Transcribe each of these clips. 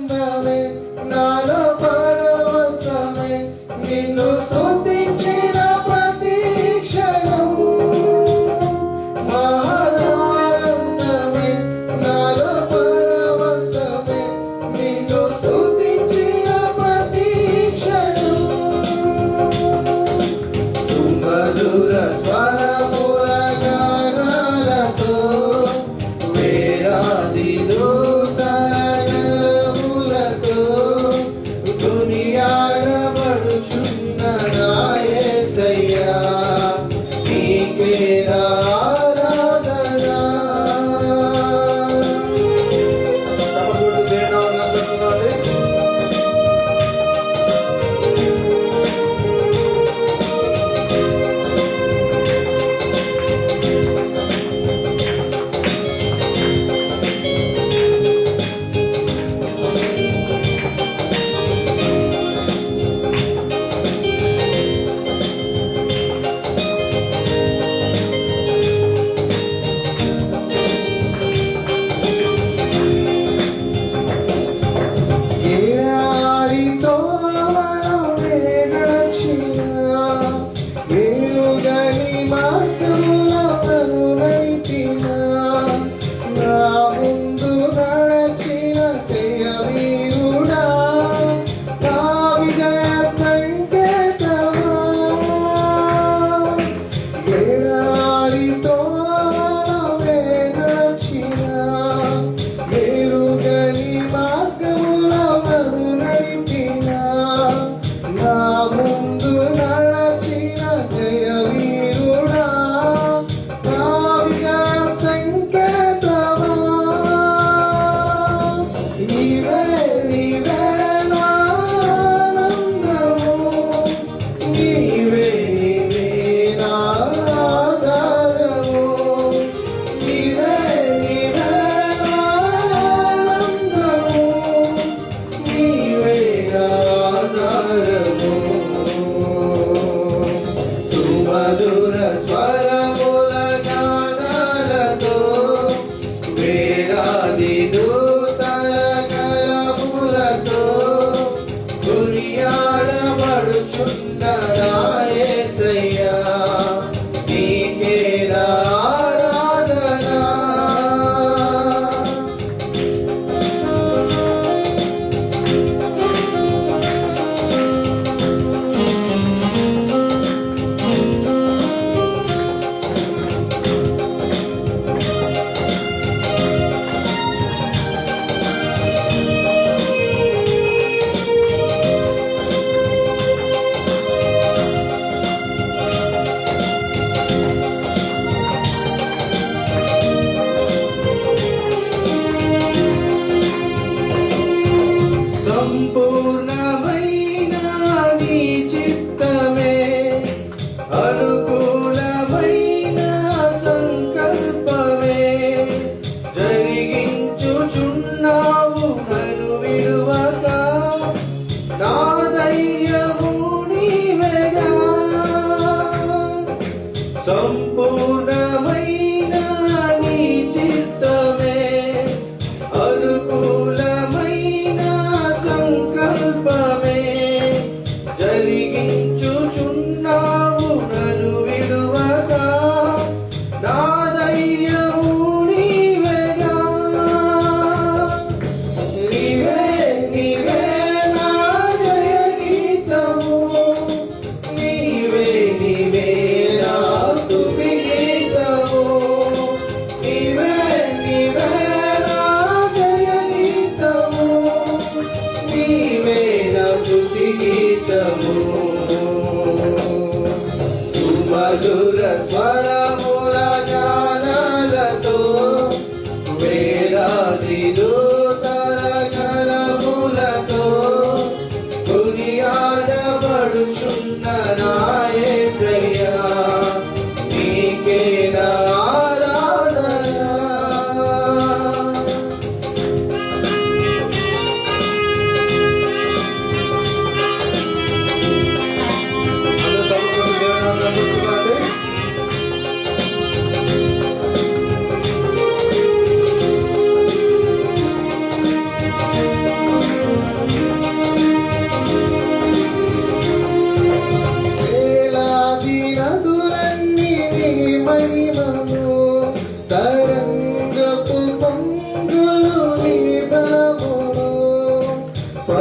ఆనందమే నాలో పరవశమే నిన్ను స్తుతించిన ప్రతి క్షణం మహానందమే నాలో పరవశమే నిన్ను స్తుతించిన ప్రతి క్షణం సుమధుర స్వరముల గానాలతో వేలాది దూతల గళములతో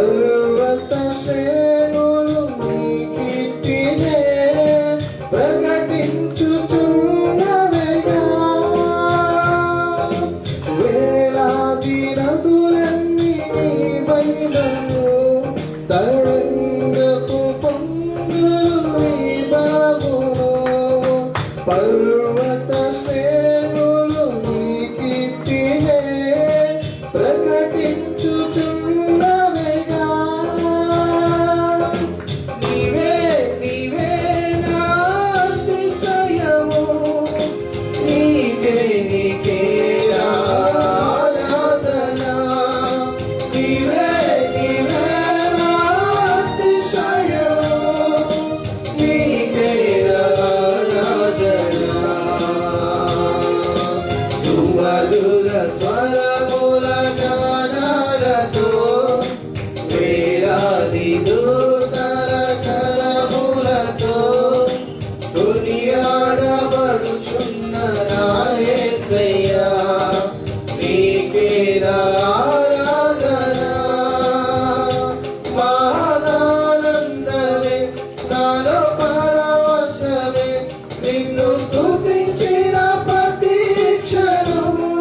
పర్వత శ్రేణులు నీ కీర్తినే ప్రకటించుచున్నవిగా. వేలాది నదులన్నీ నీ మహిమను తరంగపు పొంగులు నీ బాగును. పర్వత శ్రేణులు నీ కీర్తినే ప్రకటించుచున్నవిగా. నీవే నీవే నా అతిశయము, నీకే నీకే ఆరాధన. నీవే నీవే నా అతిశయము, నీకే ఆరాధన. సుమధుర స్వరముల గానాలతో వేలాది దూతల కలములతో కొనియాడబడుచున్న నా యేసయ్యా, నీకే ఆరాధన. మహానందమే నాలో పరవశమే, నిన్ను స్తుతించిన ప్రతి క్షణము.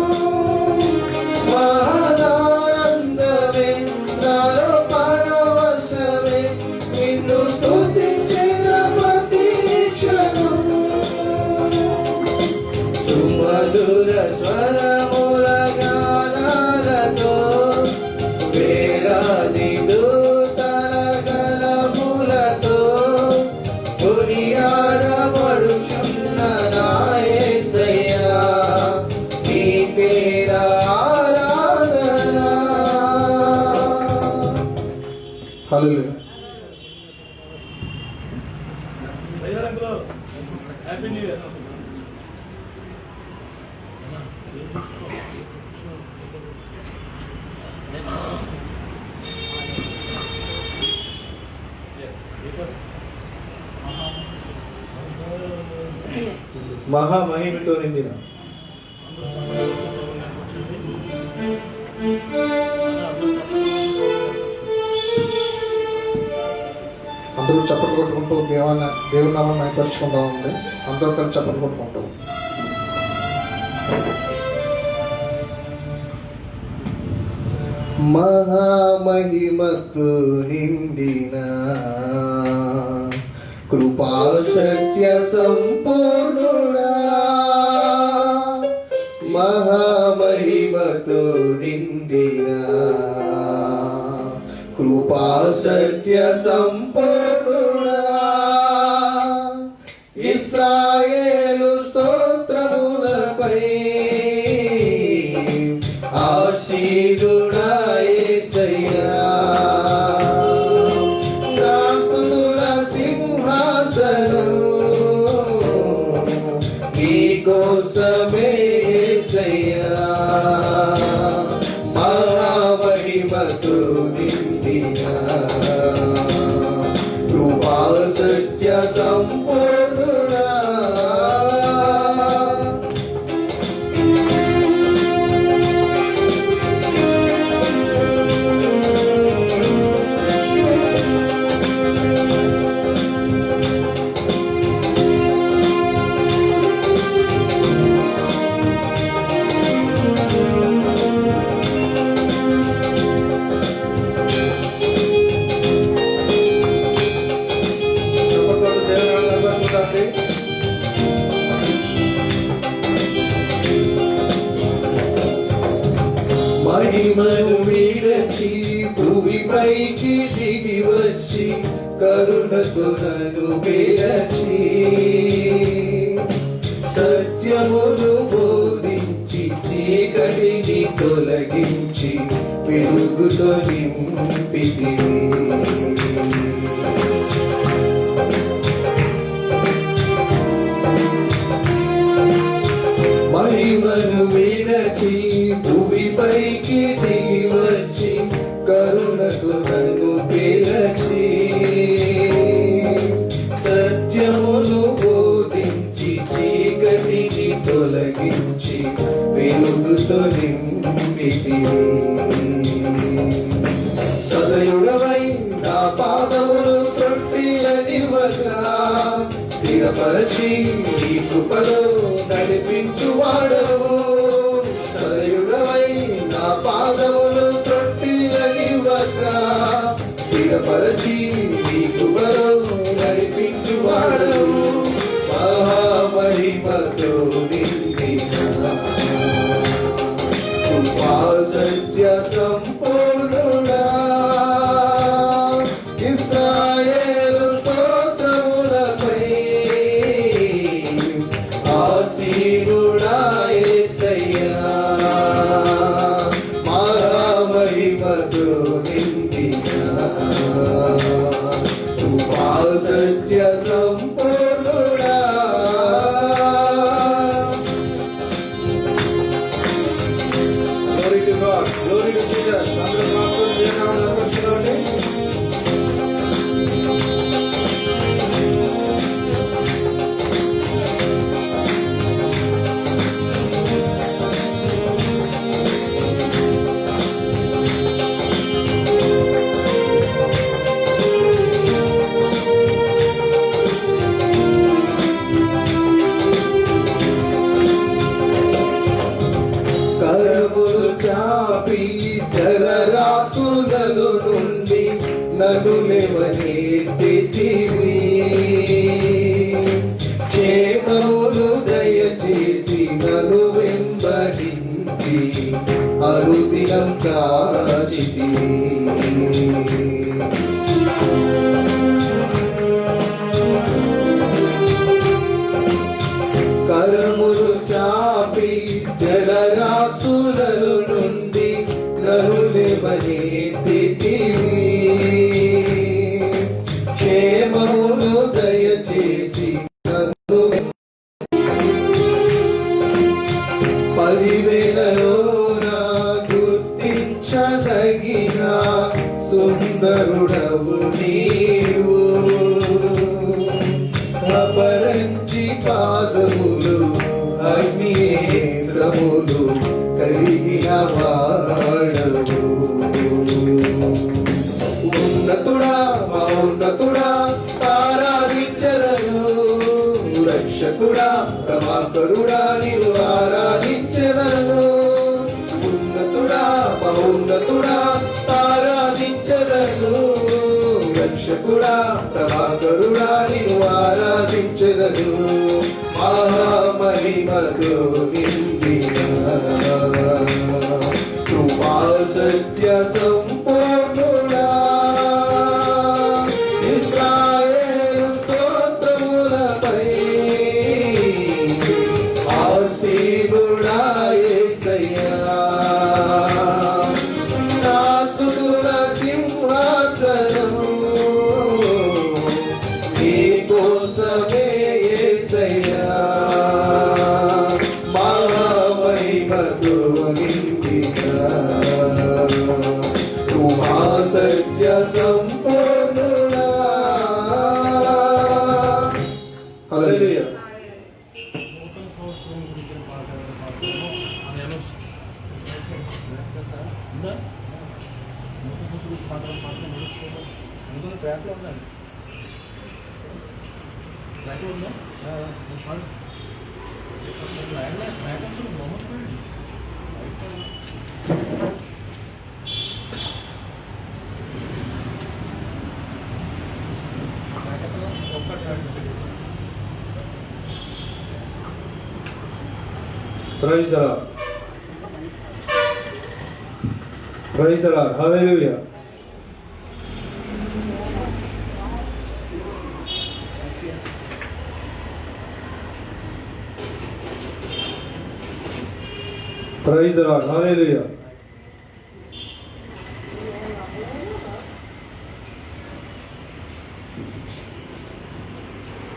మహానందమే నాలో పరవశమే, నిన్ను స్తుతించిన ప్రతి క్షణము. సుమధుర స్వరముల గానాలతో వేలాది దూతల గళములతో కొనియాడబడుచున్న నా యేసయ్యా, నీకే ఆరాధన. హల్లెలూయా. Happy new year. మహామహిమతో నిండిన అందరూ చప్పట్లు కొట్టుకుంటూ దేవుని నామాన్ని మహిమపరుచుకుంటా ఉంది. అందరూ కలిసి చప్పట్లు కొట్టుకుంటూ మహామహిమతో నిండిన కృపా సత్య సంపూర్ణుడా, మహామహిమతో నిండిన కృపా సత్య సంపూర్ణుడా, ఇశ్రాయేలు స్తోత్రములపై ఆశీనుడా యేసయ్యా, నా స్తుతుల సింహాసనం నీకోసమే యేసయ్యా, మహామహిమతో నిండిన కృపా సత్య సంపూర్ణుడా. మహిమను విడచి భూమిపైకి దిగి వచ్చి కరుణతో నన్ను పిలచి సత్యమును బోధించి చీకటిని తొలగించి వెలుగుతో నింపితివి. మహిమను విడచి భూమిపైకి దిగి వచ్చి కరుణకు నన్ను పిలచి సత్యమును బోధించి చీకటిని తొలగించి వెలుగుతో నింపితివి. సదయుడ స్థిరపరచి నీ కృపలో నడిపించువాడవు. సరయుడవై నా పాదములు త్రొట్టిల్లనివ్వక స్థిరపరచి నీ కృపలో నడిపించువాడవు. మహామహిమతో నిండిన కృపా సత్య సంపూర్ణుడా ఇశ్రాయేలు స్తోత్రములపై ఆసీనుడా యేసయ్యా. మహామహిమతో నిండిన కృపా సత్య సంపూర్ణుడా. Glory to God, glory to Jesus. అందరూ ప్రార్థన చేయడానికి అనుకుంటున్నామండి. కరములు చాపి జలరాసులలో నుండి నన్ను లేవనెత్తితివి. క్షేమములు దయచేసి నన్ను వెంబడించి అనుదినం కాచితివి. కరములు చాపి జలరాసులలో నుండి నన్ను లేవనెత్తితివి. క్షేమమును దయచేసి నన్ను పదివేలలోన గుర్తించదగిన సుందరుడవు నీవు. అపరంజి పాదములు అగ్నినేత్రములు కలిగిన వాడవు. ఉన్నతుడా మౌన్నతుడా ఆరాధించెదను. రక్షకుడా ప్రభాకరుడా నీవు ఆరాధించెదను. ఉన్నతుడా మౌన్నతుడా ఆరాధించెదను. రక్షకుడా ప్రభాకరుడా నీవు ఆరాధించెదను. మహామహిమతో నిండిన కృపా సత్య సంపూర్ణుడా ఇశ్రాయేలు స్తోత్రములపై ఆసీనుడా యేసయ్యా. నా స్తుతుల సింహాసనము నీ కోసమే యేసయ్యా. మహామహిమతో నిండిన కృపా సత్య సంపూర్ణుడా. హల్లెలూయా. నూతన సంవత్సరం గురించి మాట్లాడే పాత్రలో ఆమె ఉందా? నూతన సంవత్సరం గురించి మాట్లాడే నూతన ట్రాక్లో ఉందండి. ట్రాక్లో ఉందా? ఒక్క track Praise the Lord. Praise the Lord. Hallelujah. Praise the Lord. Hallelujah.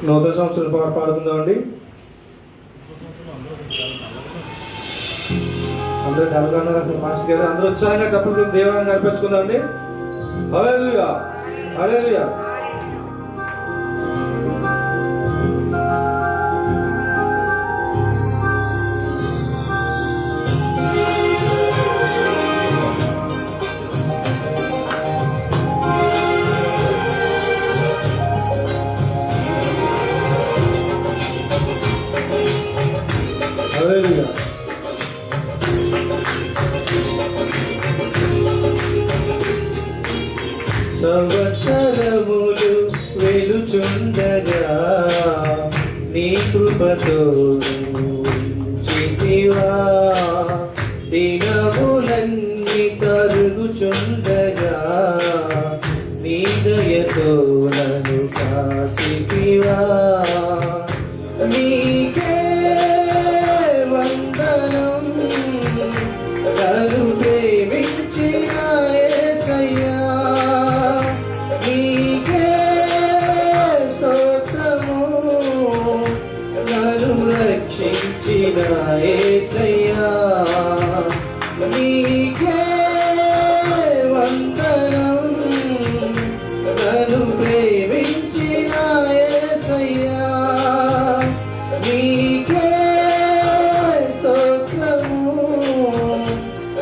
నూతన సంవత్సరం పాడుకుందామండి. అందరూ డల్గా ఉన్నారు మాస్టర్ గారు. అందరూ ఉత్సాహంగా చప్పట్లు దేవుని అర్పించుకుందామండి. హల్లెలూయా, హల్లెలూయా. సంవత్సరములు వెలుచుండగా నీ కృపతో ఉంచితివా. దినములన్నీ కరుగుచుండగా నీ దయతో నన్ను కాచితివా. నీకే వందనం నన్ను ప్రేమించిన యేసయ్యా. నీకే స్తోత్రము నన్ను రక్షించిన యేసయ్యా. నీకే వందనం నన్ను ప్రేమించిన యేసయ్యా. నీకే స్తోత్రము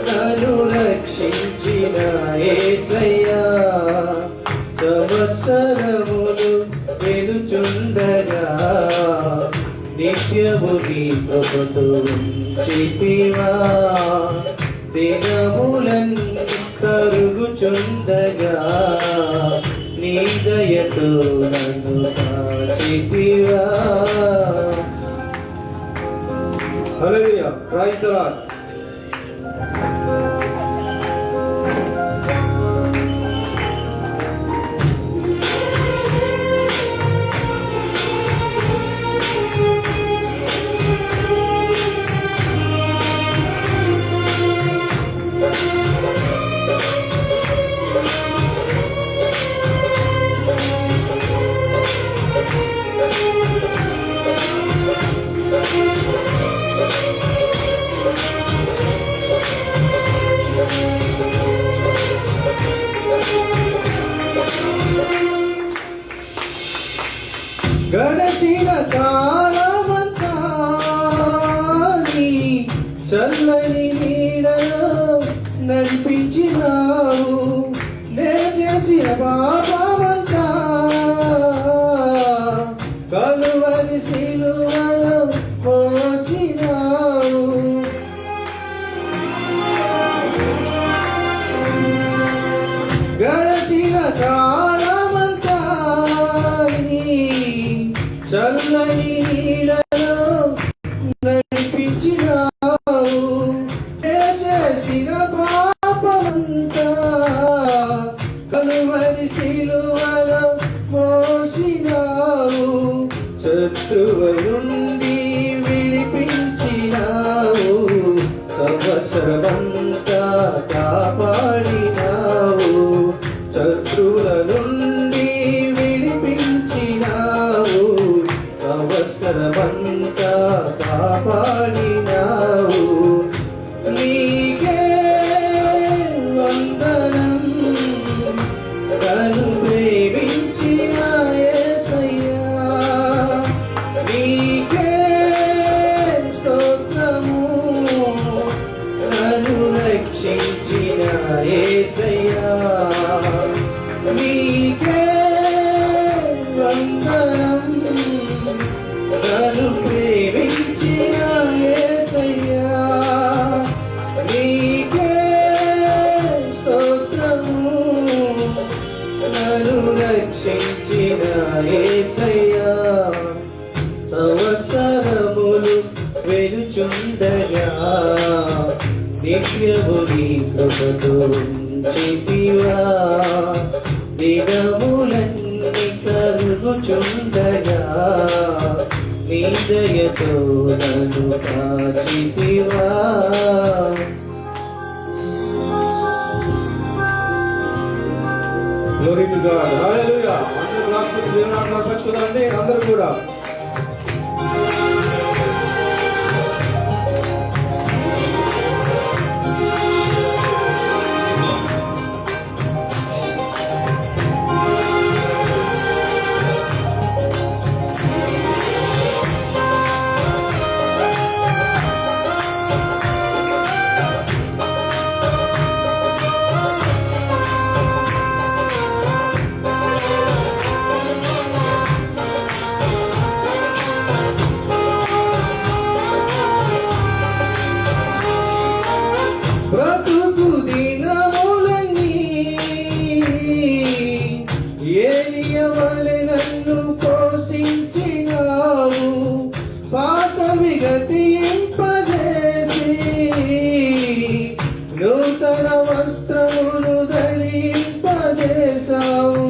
నన్ను రక్షించిన యేసయ్యా. సంవత్సరములు వెలుచుండగా నిత్యము నీ కృపతో ఉంచితివా. దినములన్నీ కరుగుచుండగా నీ దయతో నన్ను కాచితివా. హల్లెలూయా. Praise the Lord. గడచిన కాలమంతా నీ చల్లని నీడలో నడిపించినావు. నే చేసిన పాపమంతా కలువరి సిలువలో మోసినావు. గడచిన కాలమంతా నీ చల్లని నీడలో నడిపించినావు. నే చేసిన పాపమంతా కలువరి సిలువలో మోసినావు. శత్రువు నుండి విడిపించినావు. సంవత్సరమంతా కాపాడినావు. శత్రువుల నుండి విడిపించినావు. సంవత్సరమంతా కాపాడినావు. నీకే వందనం నన్ను ప్రేమించిన యేసయ్యా. నీకే స్తోత్రము నన్ను రక్షించిన యేసయ్యా. నీకే వందనం నన్ను ప్రేమించిన యేసయ్యా. నీకే స్తోత్రము నన్ను రక్షించిన యేసయ్యా. సంవత్సరములు వెలుచుండగా నిత్యము నీ కృపతో ఉంచితివా. దినములన్నీ కరుగుచుండగా నీ దయతో నన్ను కాచితివా. Glory to God. Hallelujah. అందరూ వాక్యం దేవుని అర్పించుకుందామండి. అందరూ కూడా రక్షింపజేశావు.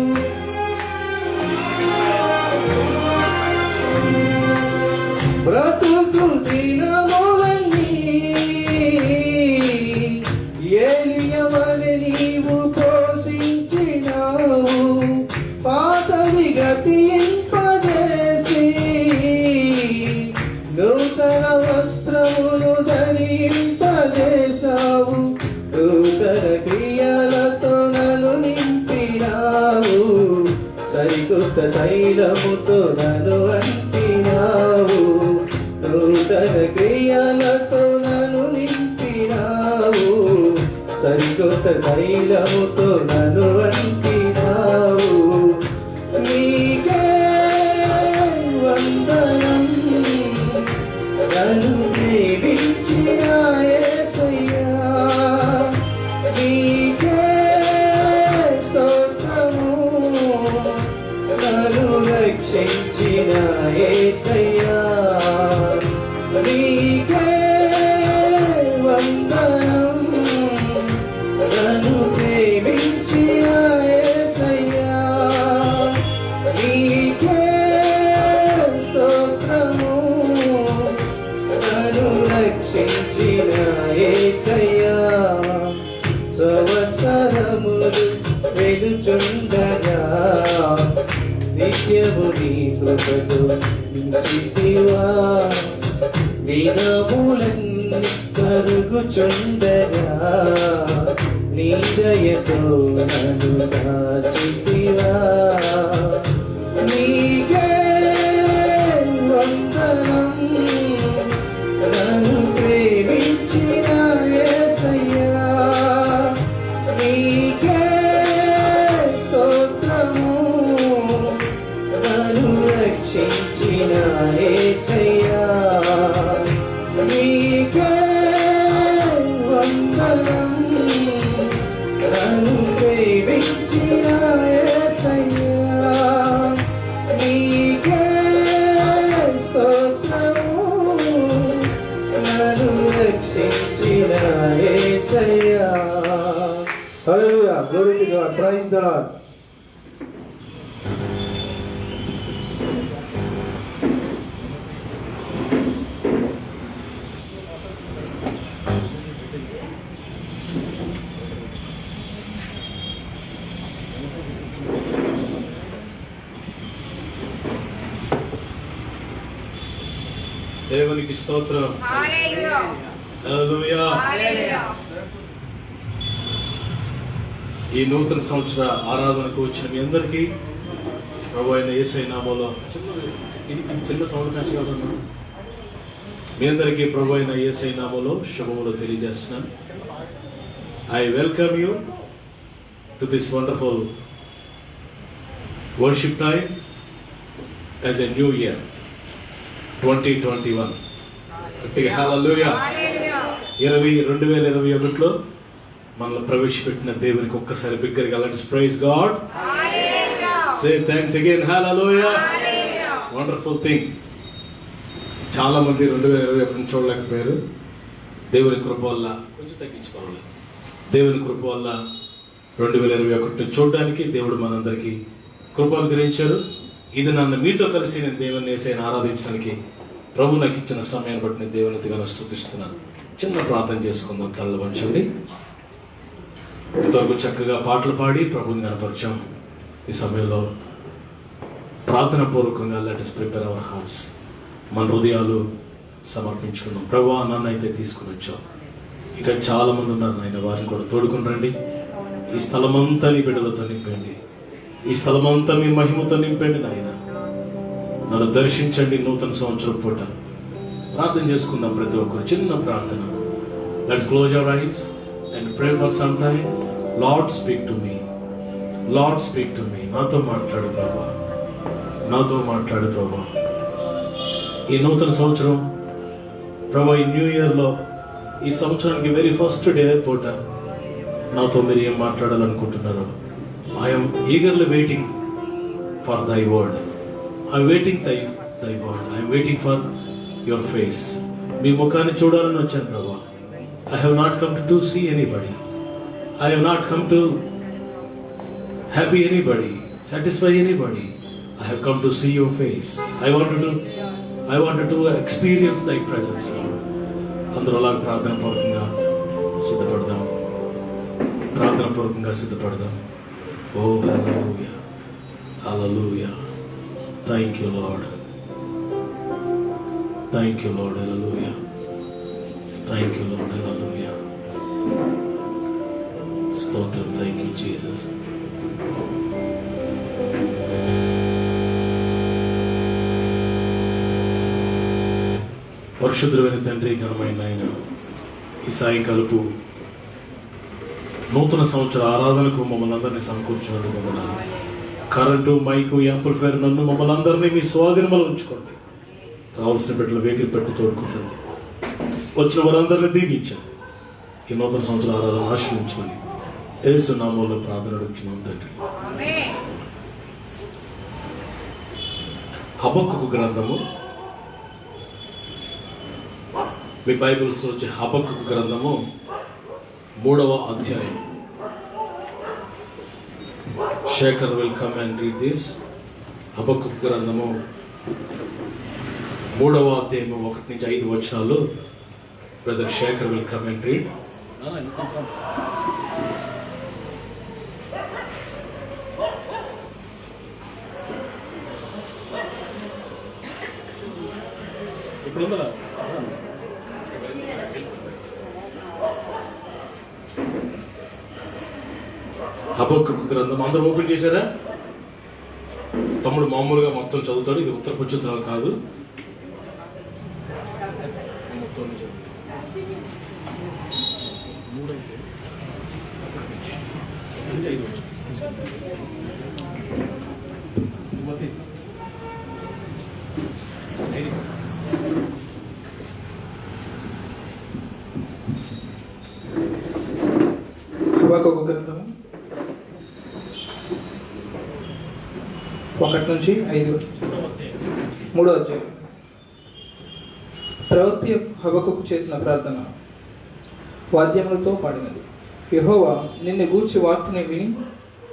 బ్రతుకు దినములన్నీ ఏలియవలె నీవు పోషించినావు. పాతవి గతింపజేసి నూతన వస్త్రములు ధరింపజేశావు. నూతన క్రియలతో నన్ను నింపినావు. సరికొత్త తైలముతో నన్ను అంటినావు. నూతన క్రియలతో నన్ను నింపినావు. సరికొత్త తైలముతో నన్ను అంటినావు. నీకే వందనం నన్ను ప్రేమించిన యేసయ్యా. నీకే స్తోత్రము నన్ను రక్షించిన యేసయ్యా. నీకే వందనం నన్ను ప్రేమించిన యేసయ్యా. నీకే స్తోత్రము నన్ను రక్షించిన యేసయ్యా. సంవత్సరములు వెలుచుండగా నిత్యము నీ కృపతో నింపితివా. దినములన్నీ కరుగుచుండగా నీ దయతో నన్ను కాచితివా. నీకే వందనం నన్ను ప్రేమించిన యేసయ్యా. నీకే స్తోత్రము నన్ను రక్షించిన యేసయ్యా. నీకే వందనం నన్ను ప్రేమించిన యేసయ్యా. నీకే స్తోత్రము నన్ను రక్షించిన యేసయ్యా. Hallelujah. Glory to God. Praise the Lord. దేవునికి స్తోత్రం. హల్లెలూయా. ఈ నూతన సంవత్సర ఆరాధనకు వచ్చిన మీ అందరికీ ప్రభు అయిన యేసయ్య నామములో చిన్న సౌండ్ మ్యాచ్ కాదన్నా. మీ అందరికీ ప్రభు అయిన యేసయ్య నామములో శుభములు తెలియజేస్తున్నాను. I welcome you to this wonderful worship time as a new year 2021. Hallelujah. 2021లో మనల్ని ప్రవేశపెట్టిన దేవునికి ఒక్కసారి బిగ్గరగా let's praise God. Say thanks again. Hallelujah. Wonderful thing. చాలా మంది 2021 చూడలేకపోయారు. దేవుని కృప వల్ల కొంచెం తగ్గించుకోవాలి. దేవుని కృప వల్ల 2021 చూడడానికి దేవుడు మనందరికీ కృప అనుగ్రహించారు. ఇది నన్ను మీతో కలిసి నేను దేవుని యేసయ్యను ఆరాధించడానికి ప్రభు నాకు ఇచ్చిన సమయాన్ని బట్టి నేను దేవుని ఎంతగానో స్తుతిస్తున్నాను. చిన్న ప్రార్థన చేసుకుందాం. తల్ల వంచండి. ఇంతవరకు చక్కగా పాటలు పాడి ప్రభుని కనపరిచాం. ఈ సమయంలో ప్రార్థన పూర్వకంగా let us prepare our hearts. మన హృదయాలు సమర్పించుకుందాం. ప్రభువా, నన్ను అయితే తీసుకుని వచ్చావు. ఇంకా చాలా మంది ఉన్నారు నాయన, వారిని కూడా తోడుకుని రండి. ఈ స్థలమంతా నీ బిడ్డలతో నింపండి. ఈ స్థలమంతా మీ మహిమతో నింపండి నాయన. నన్ను దర్శించండి. నూతన సంవత్సరం పూట ప్రార్థన చేసుకుందాం. ప్రతి ఒక్కరు చిన్న ప్రార్థన. Let's close our eyes and pray for some time. Lord speak to me. Lord speak to me. నాతో మాట్లాడు ప్రభా. నాతో మాట్లాడు ప్రభా. ఈ నూతన సంవత్సరం ప్రభా, ఈ న్యూ ఇయర్లో ఈ సంవత్సరానికి వెరీ ఫస్ట్ డే పూట నాతో మీరు ఏం మాట్లాడాలనుకుంటున్నారో I'm eagerly waiting for thy word. I'm waiting thy word. I'm waiting for your face. మీ ముఖాన్ని చూడాలని వచ్చాను ప్రభా. I have not come to see anybody. I have not come to happy anybody, satisfy anybody. I have come to see your face. I wanted to experience thy presence, Lord. అందరూ అలా ప్రార్థనాపూర్వకంగా సిద్ధపడదాం. ఓ hallelujah, hallelujah. Thank you Lord, thank you Lord, hallelujah, thank you Lord, hallelujah. స్తోత్రం. Thank you Jesus. పరిశుద్ధమైన తండ్రి, ఘనమైన ఆయన, ఈ సాయంకాలపు నూతన సంవత్సర ఆరాధనకు మమ్మల్ని అందరినీ సమకూర్చున్నట్టు మమ్మల్ని కరెంటు, మైకు, యాంప్లిఫైర్ నన్ను మమ్మల్ని అందరినీ మీ స్వాధీనంలో ఉంచుకోండి. రావాల్సిన బిడ్డలు వేగిరి పెట్టి తోడుకుంటండి. వచ్చిన వారందరినీ దీవించండి. ఈ నూతన సంవత్సర ఆరాధన ఆశ్రయించుకొని యేసు నామములో ప్రార్థన అడుగుచున్నాం తండ్రి. హబక్కూకు గ్రంథము, మీ బైబిల్స్ వచ్చే హబక్కూకు గ్రంథము 3వ అధ్యాయం. Shekhar will come and read this. హబక్కూకు గ్రంథము 3వ అధ్యాయము 1 నుంచి 5 వచనాలు. Brother Shekhar will come and read. ఇప్పుడు హబక్కూకు గ్రంథం అందరూ ఓపెన్ చేశారా? తమ్ముడు మామూలుగా మొత్తం చదువుతాడు, ఇది ఉత్తర పుచ్చుత్రాలు కాదు. హబక్కూకు గ్రంథము 1 నుంచి 5. 3వ అధ్యాయం. ప్రవక్త హబక్కూకు చేసిన ప్రార్థన వాద్యములతో పాడినది. యెహోవా, నిన్ను గూర్చి వార్తని విని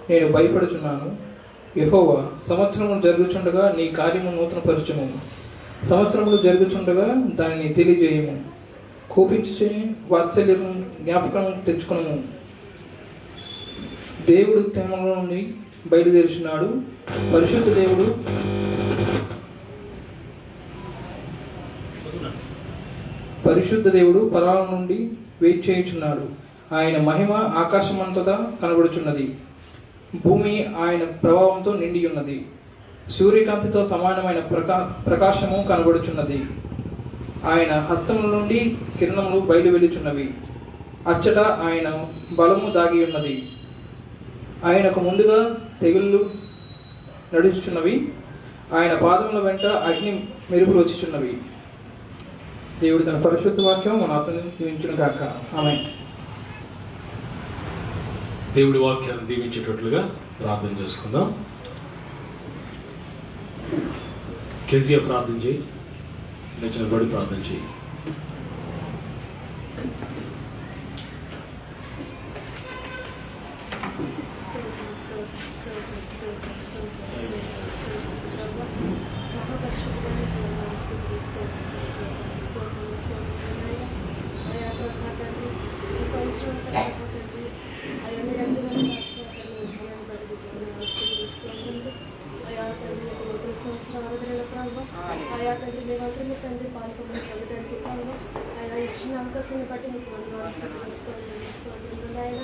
నేను భయపడుచున్నాను. యెహోవా, సంవత్సరములు జరుగుచుండగా నీ కార్యము నూతనపరచుము. సంవత్సరములు జరుగుచుండగా దానిని తెలియజేయము. కోపించి వాత్సల్యము జ్ఞాపకం తెచ్చుకునము. దేవుడు తేమలో నుండి బయలుదేరుచున్నాడు. పరిశుద్ధ దేవుడు పరాల నుండి వెయిట్ చేయుచున్నాడు. ఆయన మహిమ ఆకాశమంతటా కనబడుచున్నది. భూమి ఆయన ప్రభావంతో నిండి ఉన్నది. సూర్యకాంతితో సమానమైన ప్రకాశము కనబడుచున్నది. ఆయన హస్తముల నుండి కిరణములు బయలు వెలుచున్నవి. అచ్చట ఆయన బలము దాగి ఉన్నది. ఆయనకు ముందుగా తెగుళ్ళు నడుచుచున్నవి. ఆయన పాదముల వెంట అగ్ని మెరుపులు వచ్చుచున్నవి. దేవుడు తన పరిశుద్ధ వాక్యం మన ఆత్మను దీవించును గాక. ఆమేన్. దేవుడి వాక్యాన్ని దీవించేటట్లుగా ప్రార్థన చేసుకుందాం. కెజియా ప్రార్థన చేయి, నిలబడి ప్రార్థన చేయి. ఆయా తండ్రి మేమందరూ తండ్రి పాల్గొని పొందడానికి కాదు ఆయన ఇచ్చిన అవకాశాన్ని బట్టి మీకు వందనాలు ఆయన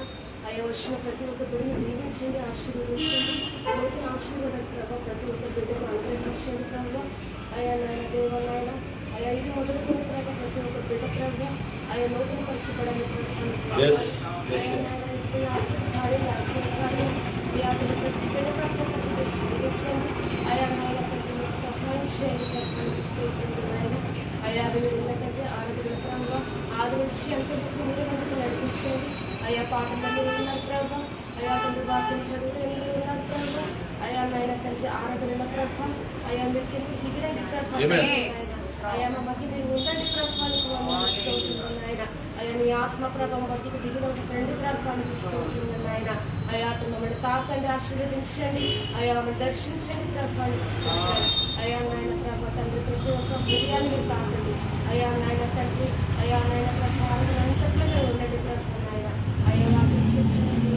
ఆయా వచ్చిన ప్రతి ఒక్క బిడ్డని దీవించండి, ఆశీర్వదించండి. నూతన ఆశీర్వాదాలు ప్రభావ ప్రతి ఒక్క బిడ్డను అనుగ్రహించండి ప్రభావ. ఆయా నాయన దేవాలయన ఆయా ఇది మొదలుకొని ప్రభావ ప్రతి ఒక్క బిడ్డ ప్రభావ ఆయా నూతన పరచబడాలి. ప్రతి బిడ్డ ప్రభావ ఆయా నాయన సహాయం చేయండి. అయ్యా వెళ్ళకంటే ఆరోగ్యంగా ఆదరించి అంతకు మీరు మనకు నడిపించండి. అయ్యా పాఠంలో ఉన్నారు ప్రభావ. అయ్యా తండ్రి వాక్యం చదువులు ఉన్నారు ప్రభావ. అయ్యా నాయన తండ్రి ఆరాధనల ప్రభావ. అయ్యా మీరు దిగిరండి ప్రభావ. అయ్యా మా మధ్య మీరు ఉండండి ప్రభావానికి నాయన. అయ్యా నీ ఆత్మ ప్రభావం మధ్యకు దిగిన ఒక తండ్రి ప్రభావాన్ని తీసుకుంటున్నాను నాయన. అయ్యా మమ్మల్ని తాకండి, ఆశీర్వదించండి, అయ్యా మమ్మల్ని దర్శించండి ప్రభావాన్ని తీసుకుంటాను. అయ్యా నాయన ప్రభావ తండ్రి ప్రతి ఒక్క హృదయాన్ని మీరు తాకండి. అయ్యా నాయన తండ్రి, అయ్యా నాయన ప్రభావాన్ని అంతట్లో మీరు ఉండండి ప్రభావ నాయన. అయ్యా వాటి చెప్తున్నాను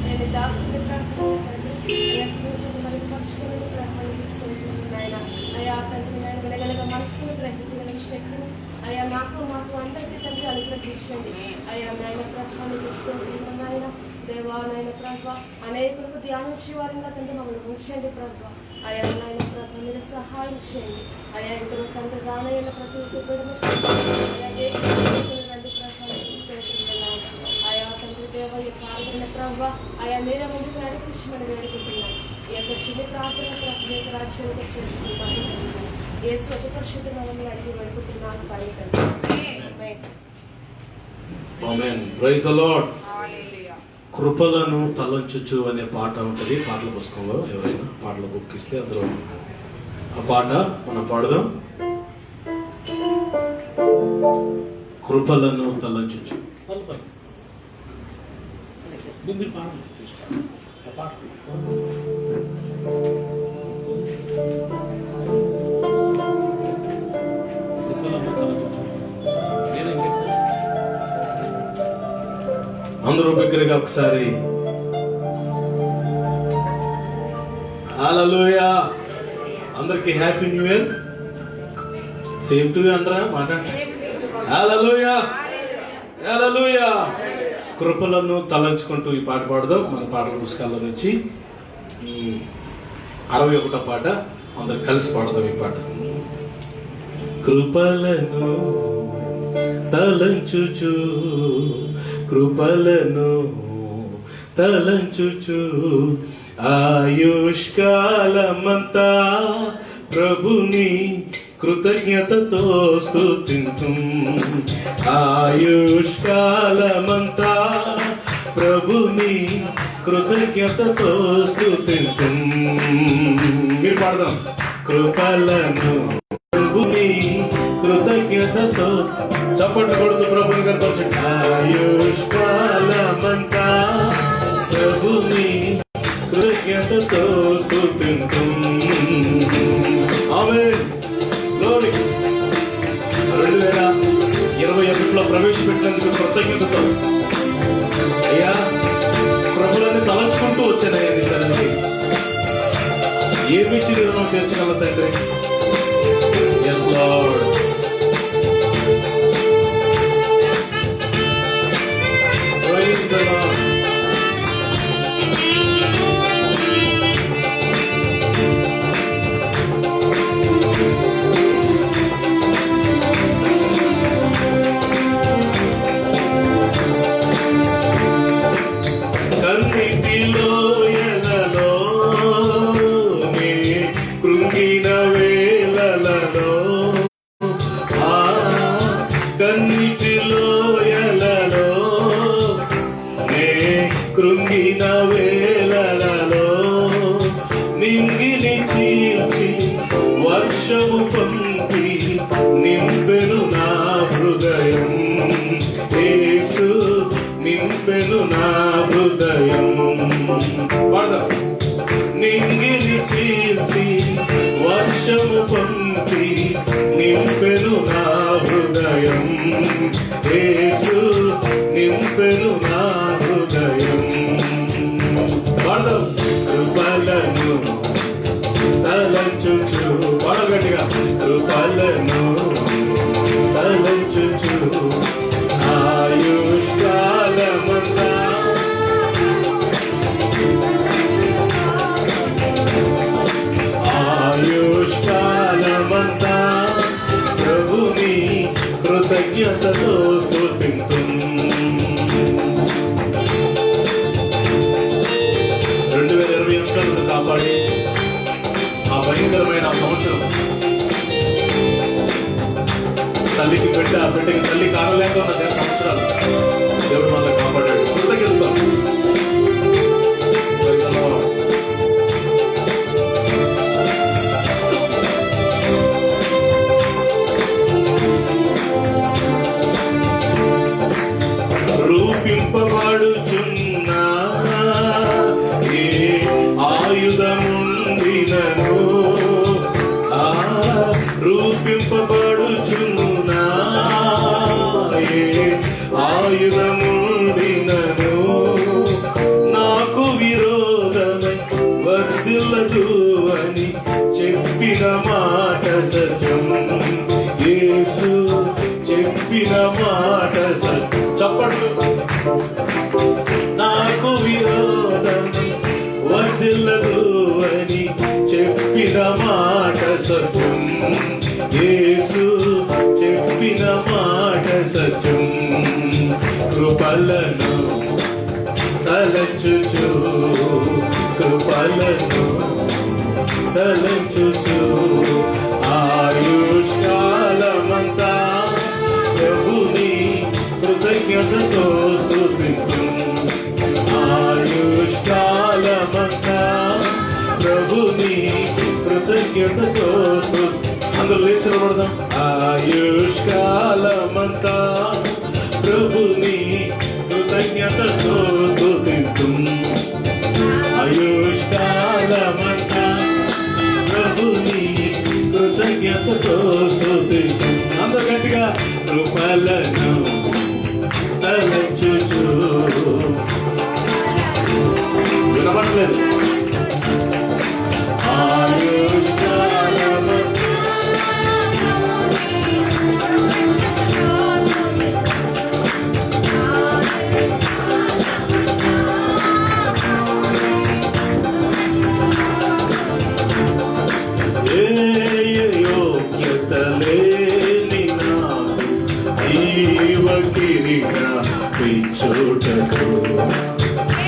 నేను దాసుని ప్రభావం తండ్రి అయ్యా స్నేహితులు మరి పరుచుకుని ప్రభావాన్ని తీసుకుంటున్నాను నాయన. అయ్యా తండ్రి నాయన వినగలగ మనసును గ్రహించగలిగిన శక్తిని అయ్యా మాకు అందరికీ తండ్రి అనుగ్రహించండి. అయ్యా నాయన ప్రభావాన్ని తీసుకుంటున్నాను నాయన. దేవా నాయన ప్రభావ అనేకులకు ధ్యానించే వారంగా తండ్రి మమ్మల్ని ఉంచండి ప్రభావ. అయ్యా నాయన ప్రభావ మీరు సహాయం చేయండి. అయ్యా ఇంట్లో తండ్రి రానయ్యన ప్రతి ఒక్క రండి ప్రభావాన్ని తీసుకుంటున్నాను. అయా తండ్రి దేవ ఈ పాల్గొన్న ప్రభావ అయా మీరే ముందుకు నడిపించమని వేడుకుంటున్నాను. ఈ యొక్క శుభ ప్రార్థన ప్రత్యేక రాజ్యంలో చేస్తున్నాను. ఏ స్వత పరిశుద్ధ మనల్ని అడిగి వేడుకుంటున్నాను పని. ఆమేన్. Praise the Lord. కృపలను తలంచుచు అనే పాట ఉంటుంది పాటల పుస్తకంలో. ఎవరైనా పాటల బుక్ ఇస్తే అందులో ఆ పాట మనం పాడదాం. కృపలను తలంచుచు అందరూ బిగ్గరగా ఒకసారి హల్లెలూయా. అందరికి happy new year. Same to you అందరా మాట్లాడండి. హల్లెలూయా హల్లెలూయా. కృపలను తలంచుకుంటూ ఈ పాట పాడదాం. మన పాటల పుస్తకాల నుంచి 61వ పాట అందరు కలిసి పాడదాం ఈ పాట. కృపలను తలంచుచు కృపలను తలంచుచు ఆయుష్కాలమంతా ప్రభుని కృతజ్ఞతతో స్తుతింతు. ఆయుష్కాలమంతా ప్రభుని కృతజ్ఞతతో స్తుతింతు. మీరు పాడదాం. కృపలను ప్రభుని కృతజ్ఞతతో చప్పట్లు కొడుతూ ప్రభుని కనపరచండి. ఆయుష్కాలమంతా ప్రభుని కృతజ్ఞతతో స్తుతింతు. ఆమేన్. గ్లోరీ. 2021లో ప్రవేశపెట్టినందుకు కృతజ్ఞతతో అయ్యా ప్రభులని తలంచుకుంటూ వచ్చానయ్యా నీ సన్నిధికి. ఏమిచ్చి రుణం తీర్చగల తండ్రి. Yes, Lord. Praise the Lord. కన్నిటిలో ఎలలో నే కృంగిన వేళలలో కన్నిటిలో ఎలలో నే కృంగిన వేళలలో నింగిని చీల్చి వర్షము పంపి నింపెను నా హృదయం. యేసు నింపెను నా హృదయం. నింగిని చీల్చి వర్షము పంపి నింపెను నా హృదయం. యేసు నింపెను నా హృదయం. కృపలను తలంచుచు గట్టిగా కృపలను తలంచుచు ఆయుష్కాలమంతా ఆయుష్కాలమంతా ప్రభుని కృతజ్ఞతతో స్తుతింతు. ఆయుధముండినను రూపింపబడుచున్నాయే. ఆయుధముండినను నాకు విరోధమై వర్ధిల్లదు అని చెప్పిన మాట సత్యం. యేసు చెప్పిన మాట సత్యం. చెప్పండి. నాకు విరోధమై వర్ధిల్లదు అని చెప్పిన మాట సత్యం. యేసు చెప్పిన మాట సత్యం. కృపలను తలచుచు కృపలను తలచుచు ఆయుష్కాలమంతా ప్రభుని కృతజ్ఞతతో స్తుతించు. ఆయుష్కాలమంతా ప్రభుని కృతజ్ఞతతో అందరూ లేచి నిలబడదాం. ఆయుష్కాలమంతా ప్రభుని కృతజ్ఞతతో స్తుతించు. ఆయుష్కాలమంతా ప్రభుని కృతజ్ఞతతో స్తుతించు. అందరూ గట్టిగా కృపలను తలచుచు. వినబడలేదు.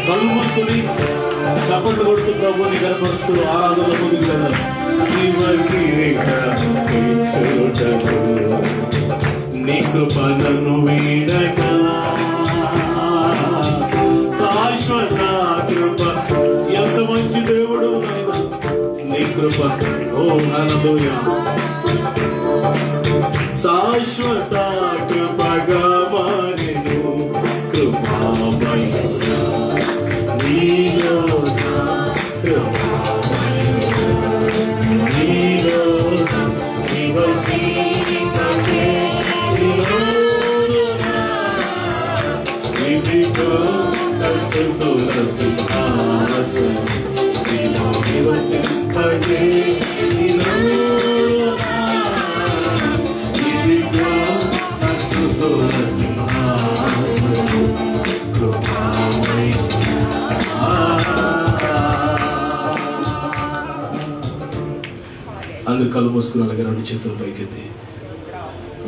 కళ్ళు మూసుకుని చప్పట్లు కొడుతూ ప్రభుని కనపరుస్తూ ఆరాధనలో ముందుకు వెళ్దాం. నీ కృపను వీడగా శాశ్వత కృప. ఎంత మంచి దేవుడు నీ కృప. ఓ హల్లెలూయా. శాశ్వత కృపగా మారెను కృపామయుడా నీలోనా నీలో నివసింపగే సిలోనా ఇదిగో కస్తుల సింహాసనం నీలో నివసింపగే సిలోనా ఇదిగో కస్తుల సింహాసనం కృపామయుడా. అందరు కళ్ళు మూసుకుని అలాగే రెండు చేతులు పైకెత్తి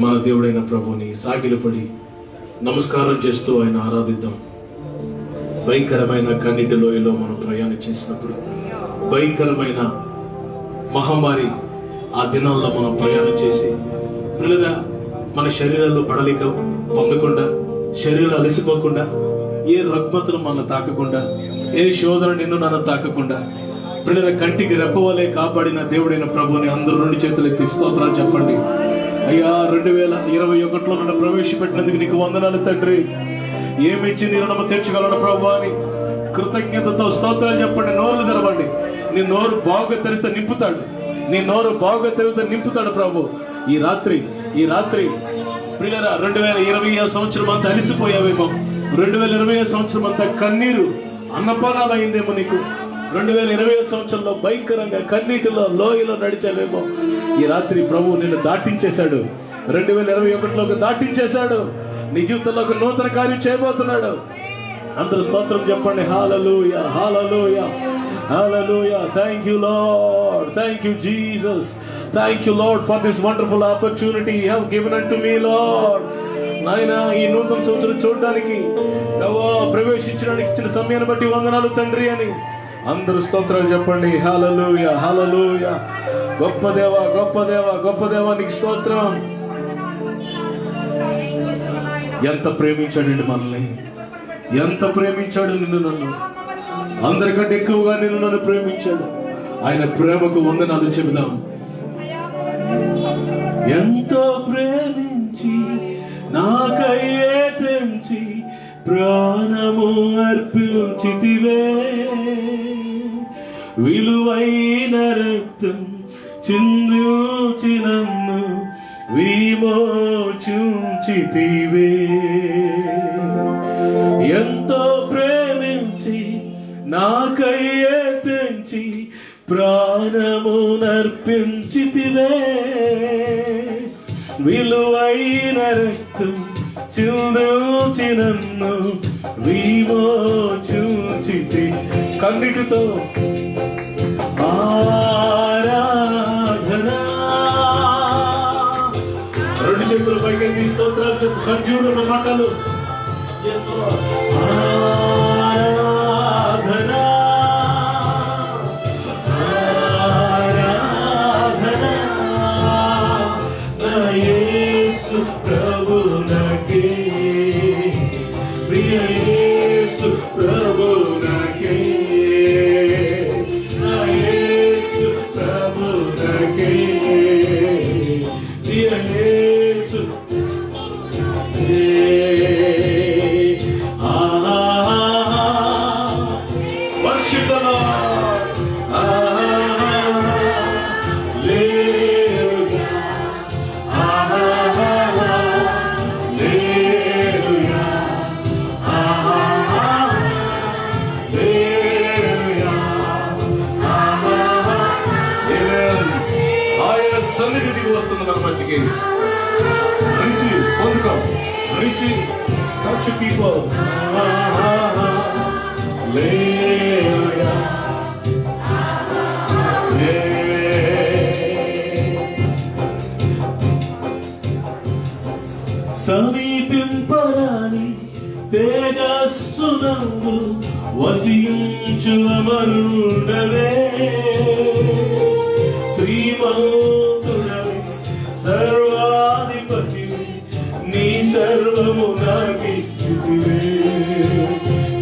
మన దేవుడైన ప్రభుని సాగిలపడి నమస్కారం చేస్తూ ఆయన ఆరాధిద్దాం. భయంకరమైన కన్నీటి లోయలో మనం ప్రయాణం చేసినప్పుడు, భయంకరమైన మహమ్మారి ఆ దినాల్లో మనం ప్రయాణం చేసి పిల్లగా మన శరీరాల్లో బడలిక పొందకుండా, శరీరాలు అలసిపోకుండా, ఏ రుగ్మతలు మన తాకకుండా, ఏ శోధన నిన్ను నన్ను తాకకుండా పిల్లల కంటికి రెప్పవలే కాపాడిన దేవుడైన ప్రభుని అందరూ రెండు చేతులు ఎత్తి స్తోత్రాలు చెప్పండి. అయ్యా 2021లో నన్ను ప్రవేశపెట్టినందుకు నీకు వందనాలు తండ్రి. ఏమిచ్చి నీ రుణము తీర్చగలను ప్రభు అని కృతజ్ఞతతో స్తోత్రాలు చెప్పండి. నోరు తెరవండి. నీ నోరు బాగా తెరిస్తే నింపుతాడు. నీ నోరు బాగా తెరిస్తే నింపుతాడు ప్రభు. ఈ రాత్రి ప్రియులారా 2020 సంవత్సరం అంతా అలిసిపోయావేమో. 2020 సంవత్సరం అంతా కన్నీరు అన్నపానాలు అయిందేమో నీకు. 2020 సంవత్సరంలో భయంకరంగా కన్నీటిలో లోయలో నడిచావేమో. ఈ రాత్రి ప్రభు నిన్ను దాటించేశాడు. 2021లోకి దాటించేశాడు. నీ జీవితంలో ఒక నూతన కార్యం చేయబోతున్నాడు. అందరూ స్తోత్రం చెప్పండి. Hallelujah, hallelujah, hallelujah. Thank you Lord, thank you Jesus, thank you Lord for this wonderful opportunity you have given unto me Lord. నాయనా ఈ నూతన సంవత్సరం చూడడానికి ప్రవేశించడానికి ఇచ్చిన సమయాన్ని బట్టి వందనాలు తండ్రి అని అందరూ స్తోత్రాలు చెప్పండి. హల్లెలూయా, హల్లెలూయా. గొప్ప దేవా, గొప్ప దేవా, గొప్ప దేవానికి స్తోత్రం. ఎంత ప్రేమించాడండి మనల్ని, ఎంత ప్రేమించాడు నిన్ను నన్ను. అందరికంటే ఎక్కువగా నిన్ను నన్ను ప్రేమించాడు. ఆయన ప్రేమకు వందనాలు చెబుదాం. ఎంతో ప్రేమించి నాకయ్యే తెంచి ప్రాణము అర్పించితివే, విలువైన రక్తం చిందించి నన్ను విమోచించితివే. ఎంతో ప్రేమించి నాకయ్యే తెంచి ప్రాణమునర్పించితివే. విలువైన రక్తం చిందించి నన్ను విమోచించితి. కన్నిటితో ఆరాధనా. రెండు చేతులు పైకి స్తోత్రాలు చెప్పు. ఖర్జూర మాటలు. ఆరాధనా ఆరాధనా నా యేసు ప్రభునకే, ప్రియ యేసు ప్రభునకే, నా యేసు ప్రభునకే, ప్రియ యేసు. Worship the Lord. Hallelujah. Hallelujah. Hallelujah. Amen. ఆయన సన్నిధికి వస్తుంది మన మధ్యకి. Receive, పొందుకో. Receive. Touch people. Hallelujah. సమీపింపరాని తేజస్సునందు వసించు అమరుడవే. శ్రీమంతుడవే సర్వాధిపతివే నీ సర్వము నాకిచ్చితివే.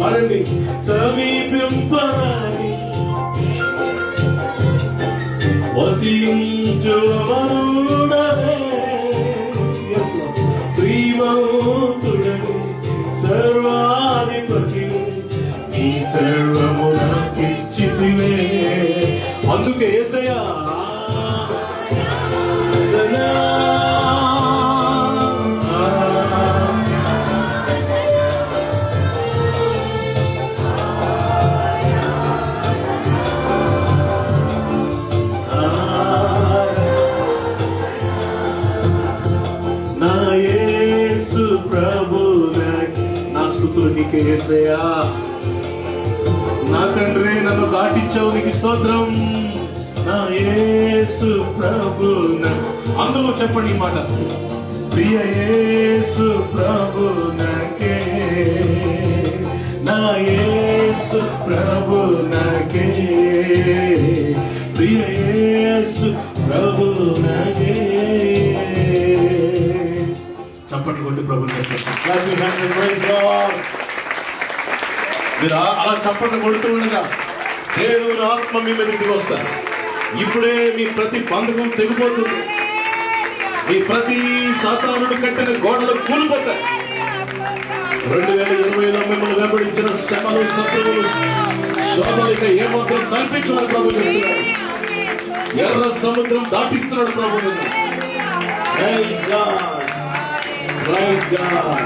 అనండి. సమీపింపరాని వసించు అమరుడవే. శ్రీమంతుడవే సర్వాధిపతివే నీ సర్వము నాకిచ్చితివే. అందుకే యేసయ్యా నా యేసు ప్రభునకే. నా స్తుతులు నీకే యేసయ్యా. నా తండ్రి నన్ను దాటించావు, నీకు స్తోత్రం. నా యేసు ప్రభున. అందులో చెప్పండి ఈ మాట. ప్రియ యేసు ప్రభునకే, నా యేసు ప్రభునకే, ప్రియ యేసు ప్రభునకే. చప్పట్లు కొట్టి ప్రభుని మీరు అలా చప్పట్లు కొడుతూ ఉండగా దేవుని ఆత్మ మీ మీదకి వస్తారు. ఇప్పుడే మీ ప్రతి బంధకం తెగిపోతుంది. మీ ప్రతి సాతానుడు కట్టిన గోడలు కూలిపోతాయి. 2020లో మిమ్మల్ని వెంబడించిన శ్రమలు, శత్రువులు, శోధనక ఏమాత్రం కల్పించమని ప్రభు చెప్తున్నాడు. ఎర్ర సముద్రం దాటిస్తున్నాడు ప్రభు. Praise God. Praise God.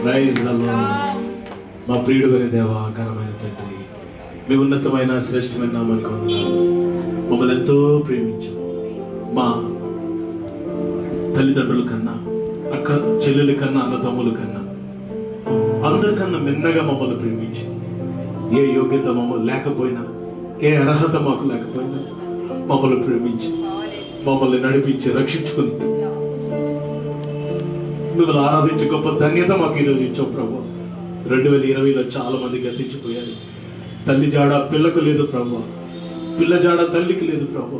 Praise the Lord. మా ప్రియుడు గారి దేవ, ఘనమైన తండ్రి, మీ ఉన్నతమైన శ్రేష్టమైన నామానికి వందనాలు. మమ్మల్ని ఎంతో ప్రేమించాం. మా తల్లిదండ్రుల కన్నా, అక్క చెల్లెల కన్నా, అన్నదమ్ముల కన్నా, అందరికన్నా మిన్నగా మమ్మల్ని ప్రేమించి, ఏ యోగ్యత మమ్మల్ని లేకపోయినా, ఏ అర్హత మాకు లేకపోయినా మమ్మల్ని ప్రేమించి, మమ్మల్ని నడిపించి, రక్షించుకుని మిమ్మల్ని ఆరాధించే గొప్ప ధన్యత మాకు ఈరోజు ఇచ్చావు ప్రభు. 2020లో చాలా మంది గతించిపోయారు. తల్లి జాడ పిల్లకు లేదు ప్రభు, పిల్ల జాడ తల్లికి లేదు ప్రభు.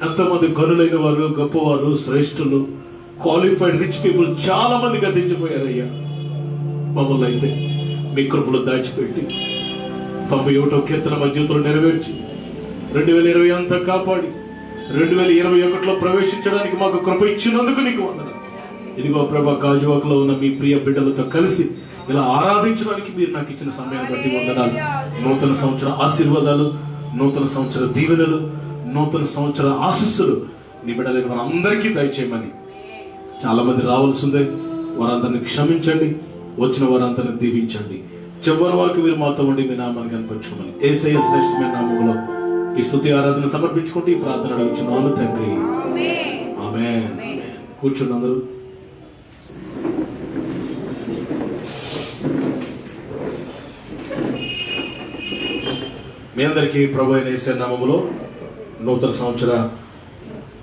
ఎంతమంది గనులైన వారు, గొప్పవారు, శ్రేష్ఠులు, క్వాలిఫైడ్ రిచ్ పీపుల్ చాలా మంది గతించిపోయారయ్యా. మమ్మల్ని అయితే మీ కృపలో దాచిపెట్టి 91వ కీర్తన మా జీవితంలో నెరవేర్చి 2020 అంతా కాపాడి 2021లో ప్రవేశించడానికి మాకు కృప ఇచ్చినందుకు నీకు వందనాలు. ఇదిగో ప్రభా, గాజువాకలో ఉన్న మీ ప్రియ బిడ్డలతో కలిసి ఇలా ఆరాధించడానికి మీరు నాకు ఇచ్చిన సమయాన్ని బట్టి వందనాలు. నూతన సంవత్సర ఆశీర్వాదాలు, నూతన సంవత్సర దీవెనలు, నూతన సంవత్సర ఆశీస్సులు నీ బిడ్డలైన వారందరికీ దయచేయమని. చాలా మంది రావాల్సి ఉంది, వారందరిని క్షమించండి, వచ్చిన వారందరిని దీవించండి. చివరి వరకు మీరు మాతో ఉండి మీ నామాన్ని కనిపించుకోమని యేసయ్య శ్రేష్టమైన నామములో ఈ స్తుతి ఆరాధన సమర్పించుకుంటూ ఈ ప్రార్థన అడుగుచున్నాను తండ్రి, ఆమేన్. కూర్చుని అందరూ. మీ అందరికీ ప్రభు అయిన యేసయ్య నామములో నూతన సంవత్సర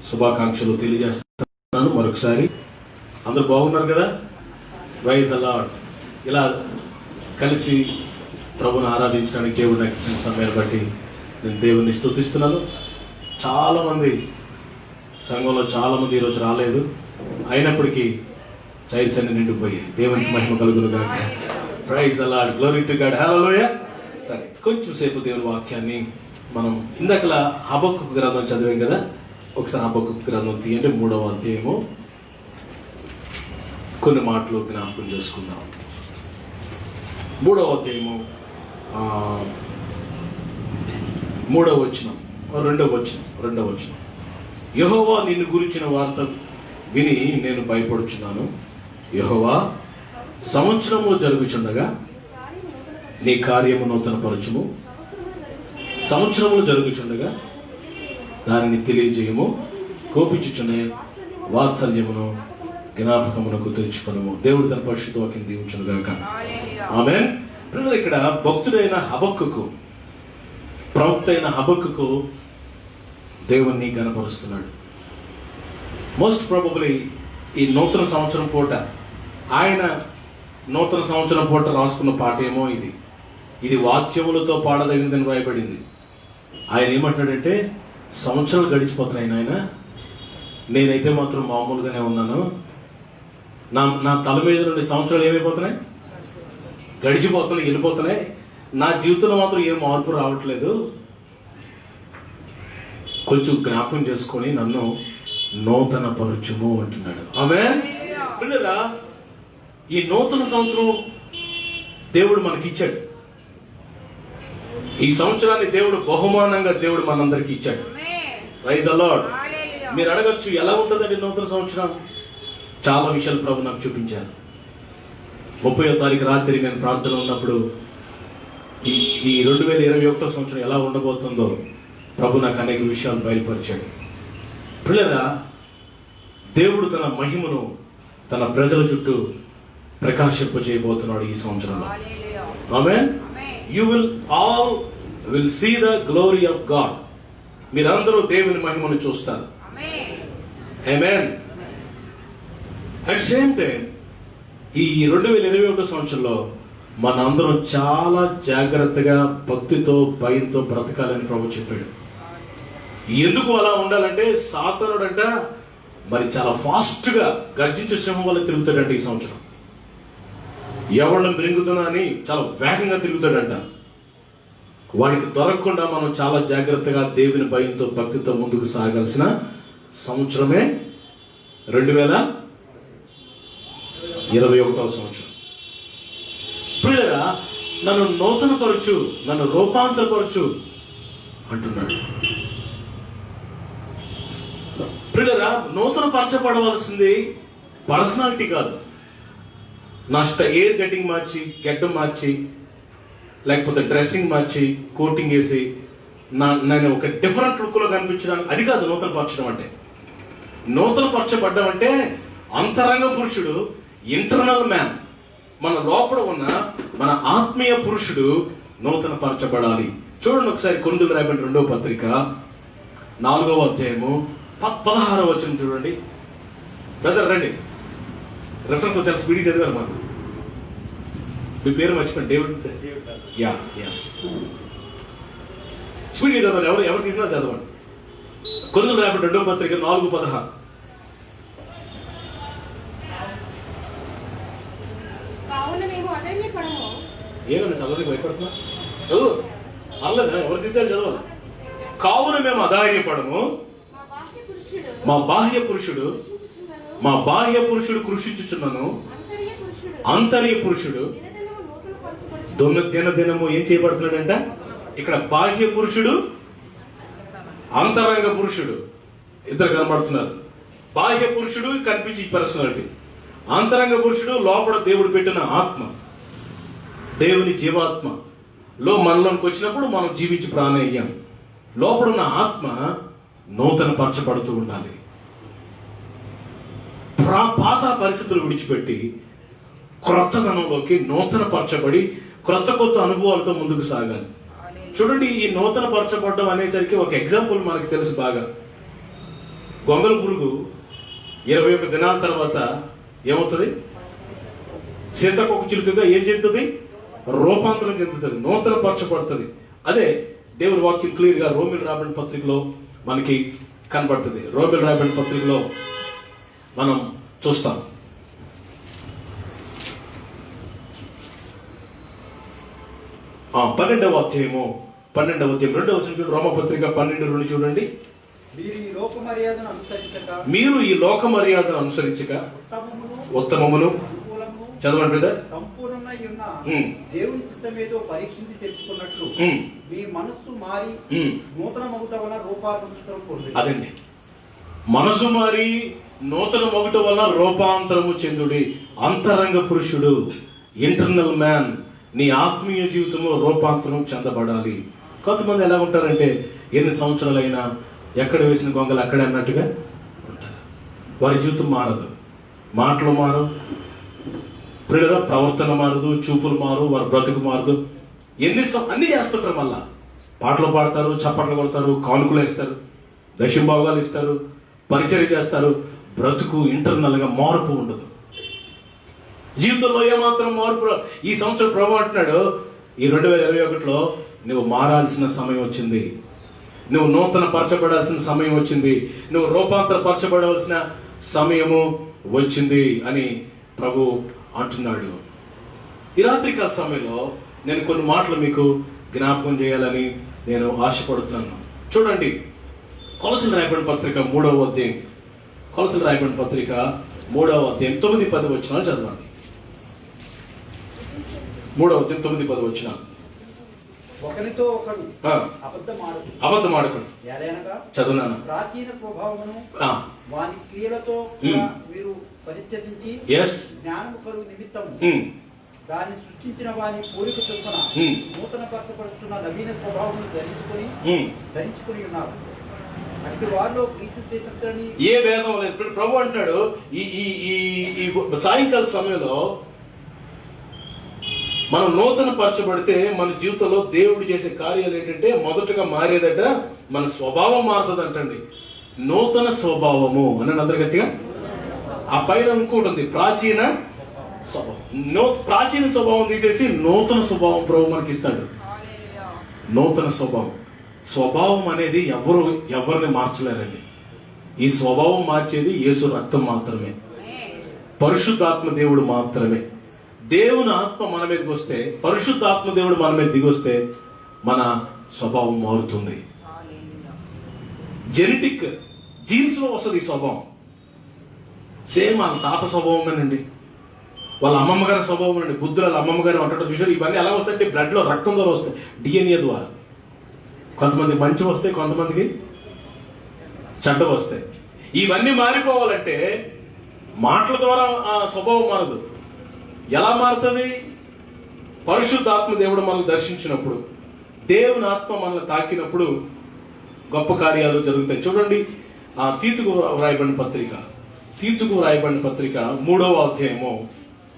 శుభాకాంక్షలు తెలియజేస్తున్నాను. మరొకసారి అందరూ బాగున్నారు కదా? Praise the Lord. ఇలా కలిసి ప్రభుని ఆరాధించడానికి దేవుడు నాకు ఇచ్చిన సమయాన్ని బట్టి నేను దేవుని స్తుతిస్తున్నాను. చాలామంది సంఘంలో చాలామంది ఈరోజు రాలేదు, అయినప్పటికీ చైర్స్ అన్ని నిండిపోయాయి. దేవునికి మహిమ కలుగును గాక. Praise the Lord, glory to God, hallelujah. సరే, కొంచెం సేపు దేవుని వాక్యాన్ని మనం ఇందాకలా హబక్కూకు గ్రంథం చదివాం కదా, ఒకసారి హబక్కూకు గ్రంథం తీయండి, 3వ అధ్యాయము. కొన్ని మాటలు జ్ఞాపకం చేసుకుందాం. 3వ అధ్యాయము 3వ వచనం, 2వ వచనం. యెహోవా నిన్ను గురించిన వార్త విని నేను భయపడుచున్నాను. యెహోవా, సంవత్సరము జరుగుచుండగా నీ కార్యము నూతన పరచుము, సంవత్సరములు జరుగుచుండగా దానిని తెలియజేయము, కోపించుచునే వాత్సల్యమును జ్ఞాపకమునకు తెచ్చుకొనుము. దేవుడు తన పరిశుద్ధ వాక్యం దీవించునుగాక. ఆమేన్. పిల్లలు, ఇక్కడ భక్తుడైన హబక్కూకు, ప్రవక్త అయిన హబక్కూకు దేవుణ్ణి గణపరుస్తున్నాడు. మోస్ట్ ప్రాబబ్లీ ఈ నూతన సంవత్సరం పూట, ఆయన నూతన సంవత్సరం పూట రాసుకున్న పాట ఏమో ఇది వాద్యములతో పాడదగినదని రాయబడింది. ఆయన ఏమంటాడంటే, సంవత్సరాలు గడిచిపోతున్నాయి నాయన, నేనైతే మాత్రం మామూలుగానే ఉన్నాను. నా తల మీద నుండి సంవత్సరాలు ఏమైపోతున్నాయి, గడిచిపోతున్నాయి, వెళ్ళిపోతున్నాయి. నా జీవితంలో మాత్రం ఏం మార్పు రావట్లేదు. కొంచెం జ్ఞాపకం చేసుకొని నన్ను నూతన పరచుము అంటున్నాడు. ఆమేన్. పిల్లరా, ఈ నూతన సంవత్సరం దేవుడు మనకిచ్చాడు. ఈ సంవత్సరాన్ని దేవుడు బహుమానంగా దేవుడు మనందరికి ఇచ్చాడు. Praise the Lord. మీరు అడగచ్చు, ఎలా ఉంటుందండి నూతన సంవత్సరం? చాలా విషయాలు ప్రభు నాకు చూపించారు. 30వ తారీఖు రాత్రి నేను ప్రార్థన ఉన్నప్పుడు ఈ 2021 సంవత్సరం ఎలా ఉండబోతుందో ప్రభు నాకు అనేక విషయాలు బయలుపరిచాడు. పిల్లరా, దేవుడు తన మహిమను తన ప్రజల చుట్టూ ప్రకాశింపజేయబోతున్నాడు ఈ సంవత్సరంలో. Amen. You will see the glory of God. మీరందరూ దేవుని మహిమను చూస్తారు. ఆమేన్. అట్ సేమ్ టైం ఈ 2021 సంవత్సరంలో మనందరం చాలా జాగ్రత్తగా భక్తితో భయంతో బ్రతకాలని ప్రభు చెప్పాడు. ఎందుకు అలా ఉండాలంటే, సాతానుడంట మరి చాలా ఫాస్ట్గా గర్జించే సింహం వల్ల తిరుగుతాడంట ఈ సంవత్సరం. ఎవరిని మింగుతున్నా అని చాలా వేగంగా తిరుగుతాడంట. వాడికి దొరకకుండా మనం చాలా జాగ్రత్తగా దేవుని భయంతో భక్తితో ముందుకు సాగాల్సిన సంవత్సరమే 2021 సంవత్సరం. ప్రియులరా, నన్ను నూతనపరచు, నన్ను రూపాంతరపరచు అంటున్నాడు. ప్రియులరా, నూతన పరచబడవలసింది పర్సనాలిటీ కాదు. నా ఎయిర్ కటింగ్ మార్చి, గడ్డం మార్చి, లేకపోతే డ్రెస్సింగ్ మార్చి, కోటింగ్ వేసి నేను ఒక డిఫరెంట్ లుక్లో కనిపించడానికి, అది కాదు నూతన పరచడం అంటే. నూతన పరచబడ్డం అంటే అంతరంగ పురుషుడు, ఇంటర్నల్ మ్యాన్, మన లోపల ఉన్న మన ఆత్మీయ పురుషుడు నూతన పరచబడాలి. చూడండి ఒకసారి కొరింథీయులకు రాయబడిన 2వ పత్రిక 4వ అధ్యాయము 16వ వచనం చూడండి. బ్రదర్ రండి, రెఫరెన్స్ వచ్చారు, స్పీడ్ చదివారు. మాకు మీ పేరు మర్చిపోయింది, డేవిడ్. యా, ఎస్, స్పీడ్గా చదవాలి. ఎవరు తీసినా చదవండి. కొరింథీయులకు రాయబడిన 2వ పత్రిక 4:16. ఏమన్నా చదవడానికి భయపడుతున్నా? చదువు, అల్లదా? ఎవరు తీర్చాలి, చదవాలి. కావున మేము అధైర్యపడము, మా బాహ్య పురుషుడు కృషించుచున్నను, అంతర్య పురుషుడు దినదినము ఏం చేయబడుతున్నాడంట? ఇక్కడ బాహ్య పురుషుడు, అంతరంగ పురుషుడు ఇద్దరు కనబడుతున్నారు. బాహ్య పురుషుడు కనిపించి పర్సనాలిటీ, అంతరంగ పురుషుడు లోపల దేవుడు పెట్టిన ఆత్మ, దేవుని జీవాత్మ లో మనలోనికి వచ్చినప్పుడు మనం జీవించి ప్రాణం అయ్యాం. లోపడున్న ఆత్మ నూతన పరచబడుతూ ఉండాలి. పాత పరిస్థితులు విడిచిపెట్టి క్రొత్తదనంలోకి నూతన పరచబడి కొత్త అనుభవాలతో ముందుకు సాగాలి. చూడండి, ఈ నూతన పరచబడడం అనేసరికి ఒక ఎగ్జాంపుల్ మనకు తెలుసు బాగా. గొంగల పురుగు 21 దినాల తర్వాత ఏమవుతుంది? సీతాకోక చిలుకగా ఏం చెందుతుంది? రూపాంతరం చెందుతుంది, నూతన పరచబడుతుంది. అదే దేవుని వాక్యం క్లియర్ గా రోమిల్ రాబడిన పత్రికలో మనకి కనబడుతుంది. రోమిల్ రాబడిన పత్రికలో మనం చూస్తాం. పన్నెండవ అధ్యాయం 2వ వచనం రోమపత్రిక 12:2 చూడండి. మీరు ఈ లోక మర్యాదను అనుసరించక ఉత్తమమును చదవండి బ్రదర్. సంపూర్ణమై ఉన్న దేవుని చిత్తమేదో పరీక్షించి తెలుసుకున్నట్లు మీ మనస్సు మారి నూతన మగుట వలన రూపాంతరం పొంది. అదండి, మనసు మారి నూతన మగుట వలన రూపాంతరము చెందుడి. అంతరంగ పురుషుడు, ఇంటర్నల్ మ్యాన్, నీ ఆత్మీయ జీవితంలో రూపాంతరం చెందబడాలి. కొంతమంది ఎలా ఉంటారంటే ఎన్ని సంవత్సరాలైనా ఎక్కడ వేసిన గొంగలు అక్కడే అన్నట్టుగా ఉంటారు. వారి జీవితం మారదు, మాటలు మారు, ప్రియుల ప్రవర్తన మారదు, చూపులు మారు, వారి బ్రతుకు మారదు. అన్ని చేస్తుంటారు. మళ్ళా పాటలు పాడతారు, చప్పట్లు కొడతారు, కానుకలు వేస్తారు, దశంభాగాలు ఇస్తారు, పరిచర్య చేస్తారు. బ్రతుకు ఇంటర్నల్ గా మార్పు ఉండదు. జీవితంలో ఏమాత్రం మార్పు. ఈ సంవత్సరం ప్రభు అంటున్నాడు, ఈ 2021లో నువ్వు మారాల్సిన సమయం వచ్చింది, నువ్వు నూతన పరచబడాల్సిన సమయం వచ్చింది, నువ్వు రూపాంతర పరచబడవలసిన సమయము వచ్చింది అని ప్రభు అంటున్నాడు. ఈ రాత్రికాల సమయంలో నేను కొన్ని మాటలు మీకు జ్ఞాపకం చేయాలని నేను ఆశపడుతున్నాను. చూడండి, కొలసలు రాయబడిన పత్రిక 3వ అధ్యాయం, కొలసలు రాయబడిన పత్రిక 3వ అధ్యాయం 9-10 వచనాలు చదవండి. 3వ అధ్యాయం 9-10 వచనాలు. ఒకరితో ఒకడు అబద్ధమాడకుడు చదువునాను. ప్రాచీన స్వభావమును వాని క్రియలతో మీరు పరిచయించి జ్ఞానము కలుగు నిమిత్తము దాన్ని సృష్టించిన వాని కోరిక చొప్పున నూతన పరచబడుతున్న నవీన స్వభావమును ధరించుకుని ఉన్నారు. అట్టి వారిలో ప్రీతి దేశస్తులని ఏ భేదం లేదు. ఇప్పుడు ప్రభు అంటున్నాడు, ఈ సాయంకాల సమయంలో మనం నూతన పరచబడితే మన జీవితంలో దేవుడు చేసే కార్యాలు ఏంటంటే మొదటగా మారేదట మన స్వభావం మారుతుందంటండి. నూతన స్వభావము అని అందరు గట్టిగా. ఆ పైన ఇంకోటి ఉంది, ప్రాచీన స్వభావం. ప్రాచీన స్వభావం తీసేసి నూతన స్వభావం ప్రభు మనకి ఇస్తాడు. నూతన స్వభావం అనేది ఎవరిని మార్చలేరండి. ఈ స్వభావం మార్చేది యేసు రక్తం మాత్రమే, పరిశుద్ధాత్మ దేవుడు మాత్రమే. దేవుని ఆత్మ మన మీదకి వస్తే, పరిశుద్ధాత్మ దేవుడు మన మీద దిగొస్తే మన స్వభావం మారుతుంది. జెనెటిక్ జీన్స్ లో వస్తుంది ఈ స్వభావం. సేమ్ వాళ్ళ తాత స్వభావమేనండి, వాళ్ళ అమ్మమ్మ గారి స్వభావం అండి. బుద్ధుల అమ్మమ్మ గారు అంటారు చూసారు. ఇవన్నీ ఎలా వస్తాయంటే బ్లడ్ లో, రక్తం ద్వారా వస్తాయి, డిఎన్ఏ ద్వారా. కొంతమంది మంచి వస్తాయి, కొంతమందికి చెడ్డ వస్తాయి. ఇవన్నీ మారిపోవాలంటే మాటల ద్వారా ఆ స్వభావం మారదు. ఎలా మారుతుంది? పరిశుద్ధాత్మ దేవుడు మనల్ని దర్శించినప్పుడు, దేవుని ఆత్మ మనల్ని తాకినప్పుడు గొప్ప కార్యాలు జరుగుతాయి. చూడండి, ఆ తీతుకు రాయబడిన పత్రిక 3వ అధ్యాయము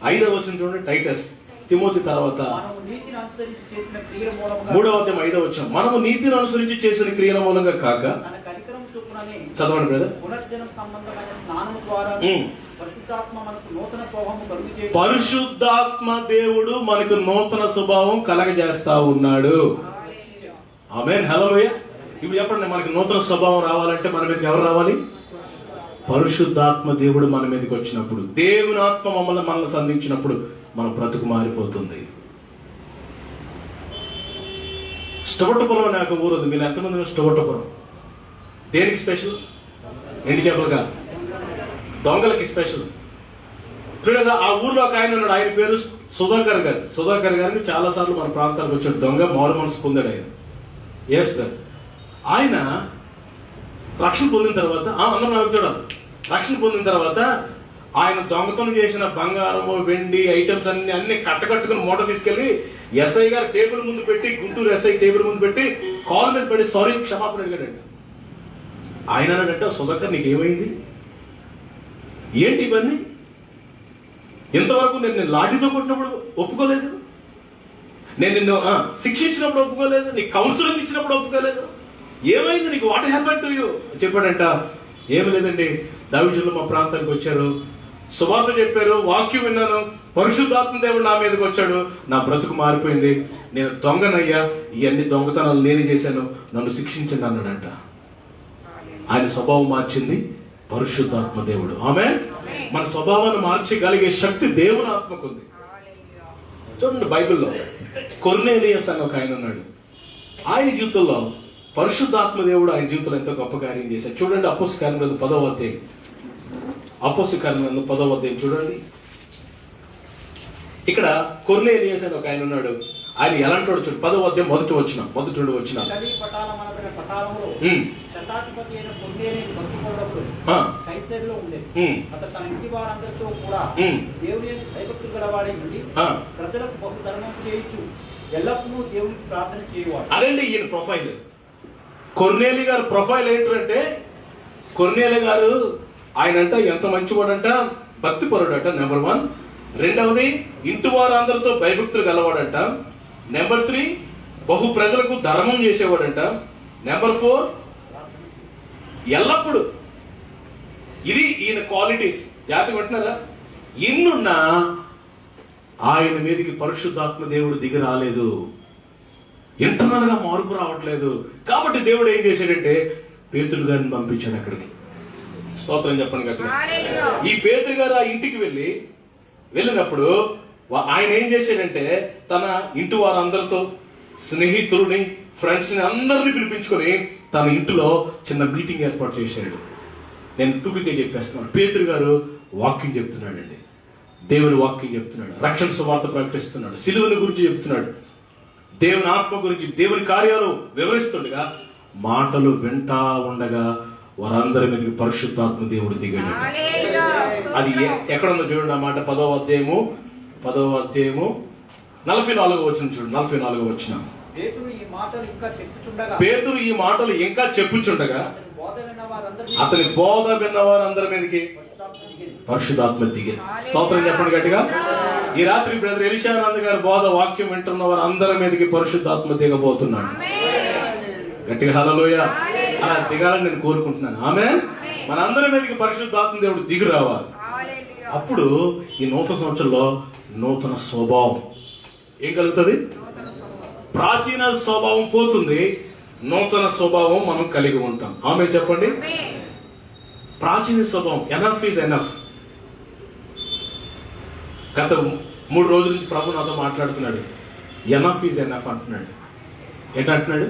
5వ వచనం చూడండి. టైటస్ తిమోతి తర్వాత 3వ అధ్యాయం 5వ వచనం. మనము నీతిని అనుసరించి చేసిన క్రియల మూలంగా కాక, చదవండి బ్రదర్. పరిశుద్ధాత్మ దేవుడు మనకు నూతన స్వభావం కలగజేస్తా ఉన్నాడు. ఆమేన్, హల్లెలూయా. ఇప్పుడు చెప్పండి, మనకి నూతన స్వభావం రావాలంటే మన మీదకి ఎవరు రావాలి? పరిశుద్ధాత్మ దేవుడు మన మీదకి వచ్చినప్పుడు, దేవుని ఆత్మ మనల్ని సంధించినప్పుడు మన బ్రతుకు మారిపోతుంది. స్టవట్టపురం అనే ఒక ఊరు ఉంది. మీరు ఎంతమంది స్టవట్టపురం? దేనికి స్పెషల్? ఎండి చేపలుగా, దొంగలకి స్పెషల్. ఆ ఊర్లో ఒక ఆయన ఉన్నాడు, ఆయన పేరు సుధాకర్ గారిని చాలాసార్లు మన ప్రాంతాలకు వచ్చాడు. దొంగ మారు మనసు పొందాడు ఆయన. Yes brother. ఆయన రక్షణ పొందిన తర్వాత అందరూ నాకు చూడాలి. రక్షణ పొందిన తర్వాత ఆయన దొంగతనం చేసిన బంగారము వెండి ఐటమ్స్ అన్ని కట్టకట్టుకుని మూట తీసుకెళ్లి ఎస్ఐ గారు టేబుల్ ముందు పెట్టి, గుంటూరు ఎస్ఐ టేబుల్ ముందు పెట్టి కాల్ మీద పడి సారీ క్షమాపణ అడిగాడంట. ఆయన అన్నాడంట, సుధాకర్ నీకేమైంది, ఏంటి ఇవన్నీ, ఇంతవరకు నేను లాఠీతో కొట్టినప్పుడు ఒప్పుకోలేదు, నేను నిన్ను శిక్షించినప్పుడు ఒప్పుకోలేదు, నీకు కౌన్సిలింగ్ ఇచ్చినప్పుడు ఒప్పుకోలేదు, ఏమైంది నీకు, వాట్ హ్యాపెన్ టు యూ చెప్పాడంట. ఏమి లేదండి, దావీదులు మా ప్రాంతానికి వచ్చారు, సువార్త చెప్పారు, వాక్యం విన్నాను, పరిశుద్ధాత్మ దేవుడు నా మీదకి వచ్చాడు, నా బ్రతుకు మారిపోయింది, నేను దొంగనయ్యా, ఇవన్నీ దొంగతనాలు నేనే చేశాను, నన్ను శిక్షించండి అన్నాడంట. ఆయన స్వభావం మార్చింది పరిశుద్ధాత్మ దేవుడు. ఆమె మన స్వభావాన్ని మార్చగలిగే శక్తి దేవుని ఆత్మకు ఉంది. చూడండి, బైబిల్లో కొర్నేలియస్ అని ఒక ఆయన ఉన్నాడు. ఆయన జీవితంలో పరిశుద్ధాత్మ దేవుడు ఆయన జీవితంలో ఎంతో గొప్ప కార్యం చేశాడు. చూడండి, అపోస్తల కార్యములు 10వ అధ్యాయం. అపోస్తల కార్యములు 10వ అధ్యాయం చూడండి. ఇక్కడ కొర్నేలియస్ అని ఒక ఆయన ఉన్నాడు. ఆయన ఎలాంటి వాడు చూడు, 10వ అధ్యాయం మొదటి వచ్చిన శతాధిపతి అయిన కొర్నేలియును బతుకున్నప్పుడు కైసరులో ఉండేది. అతడు తన ఇంటి వారందరితో కూడా దేవుని భయభక్తులు గలవాడై ఉండి ప్రజలకు బహు ధర్మం చేయించు ఎల్లప్పుడూ దేవునికి ప్రార్థన చేయవాడు. అదండి ఈయన ప్రొఫైల్. కొర్నేలి గారు ప్రొఫైల్ ఏంటంటే, కొర్నేలి గారు ఆయనంట ఎంత మంచివాడంట, భక్తిపరుడట నెంబర్ 1. రెండవది, ఇంటి వారందరితో భయభక్తులు గలవాడంట. నెంబర్ 3, బహు ప్రజలకు ధర్మం చేసేవాడంట. నెంబర్ 4, ఎల్లప్పుడు. ఇది ఈయన క్వాలిటీస్. జాగ్రత్తగా వింటున్నారా? ఇన్నున్నా ఆయన మీదకి పరిశుద్ధాత్మ దేవుడు దిగి రాలేదు, ఇంటర్నల్ గా మార్పు రావట్లేదు. కాబట్టి దేవుడు ఏం చేశాడంటే పేతురు గారిని పంపించాడు అక్కడికి. స్తోత్రం చెప్పండి గట్టిగా. ఈ పేతురు గారు ఆ ఇంటికి వెళ్ళినప్పుడు ఆయన ఏం చేశాడంటే తన ఇంటి వారందరితో, స్నేహితులని, ఫ్రెండ్స్ ని అందరినీ పిలిపించుకొని తన ఇంటిలో చిన్న మీటింగ్ ఏర్పాటు చేశాడు. నేను టూపిక్గా చెప్పేస్తున్నాను. పేతురు గారు వాక్యం చెప్తున్నాడండి, దేవుని వాక్యం చెప్తున్నాడు, రక్షణ సువార్త ప్రకటిస్తున్నాడు, సిలువని గురించి చెప్తున్నాడు, దేవుని ఆత్మ గురించి, దేవుని కార్యాలు వివరిస్తుండగా మాటలు వింటా ఉండగా వారందరి మీదకి పరిశుద్ధాత్మ దేవుడు దిగాడు. అది ఎక్కడుందో చూడండి ఆ మాట. 10వ అధ్యాయము 44వ వచనం చూడండి. 44వ వచనం. పేతురు ఈ మాటలు ఇంకా చెప్పుచుండగా అతని బోధ విన్న వారందరి మీదకి పరిశుద్ధాత్మ దిగింది. స్తోత్రం చెప్పండి గట్టిగా. ఈ రాత్రి బ్రదర్ ఎలిషానంద్ గారి బోధ వాక్యం వింటున్న వారు అందరి మీదకి పరిశుద్ధాత్మ దిగబోతున్నాడు. గట్టిగా హల్లెలూయా. అలా దిగాలని నేను కోరుకుంటున్నాను. ఆమేన్. మన అందరి మీదకి పరిశుద్ధాత్మ దేవుడు దిగి రావాలి. అప్పుడు ఈ నూతన సంవత్సరంలో నూతన స్వభావం ఏం కలుగుతుంది? ప్రాచీన స్వభావం పోతుంది, నూతన స్వభావం మనం కలిగి ఉంటాం. ఆమేన్ చెప్పండి. ప్రాచీన స్వభావం ఎనఫ్ ఈజ్ ఎనఫ్. గత 3 రోజుల నుంచి ప్రభు నాతో మాట్లాడుతున్నాడు. ఎనఫ్ ఈజ్ ఎనఫ్ అంటున్నాడు. ఏంటంటున్నాడు?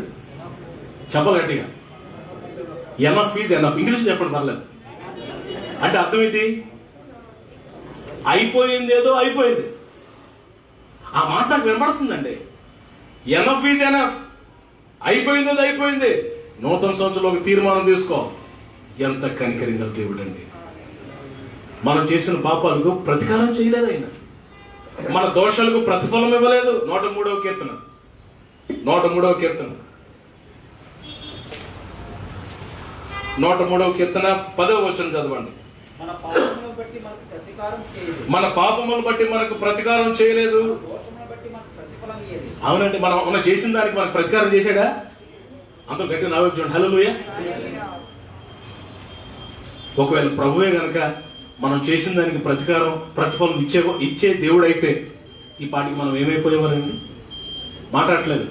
చెప్పాలి గట్టిగా. Enough is enough. ఇంగ్లీష్ చెప్పండి పర్లేదు. అంటే అర్థం ఏంటి? అయిపోయింది, ఏదో అయిపోయింది. ఆ మాట నాకు వినబడుతుందండి. Enough is enough. అయిపోయింది, ఏదో అయిపోయింది. నూతన సంవత్సరంలో ఒక తీర్మానం తీసుకో. ఎంత కనికరింగల దేవుడు అండి. మనం చేసిన పాపాలకు ప్రతీకారం చేయలేదు ఆయన, మన దోషాలకు ప్రతిఫలం ఇవ్వలేదు. 103వ కీర్తన 103వ కీర్తన 103వ కీర్తన 10వ వచనం చదవండి. మన పాపములను బట్టి మనకు ప్రతీకారం చేయలేదు, మన పాపములను బట్టి మనకు ప్రతీకారం చేయలేదు, దోషములను బట్టి మనకు ప్రతిఫలం ఇయ్యలేదు. అవునండి, మనం చేసిన దానికి మనకు ప్రతీకారం చేశాడా? అందరూ గట్టిగా నా వైపు చూడండి. హల్లెలూయా. ఒకవేళ ప్రభువే గనక మనం చేసిన దానికి ప్రతిఫలం ఇచ్చే దేవుడు అయితే ఈ పాటికి మనం ఏమైపోయేవారండి? మాట్లాడట్లేదు.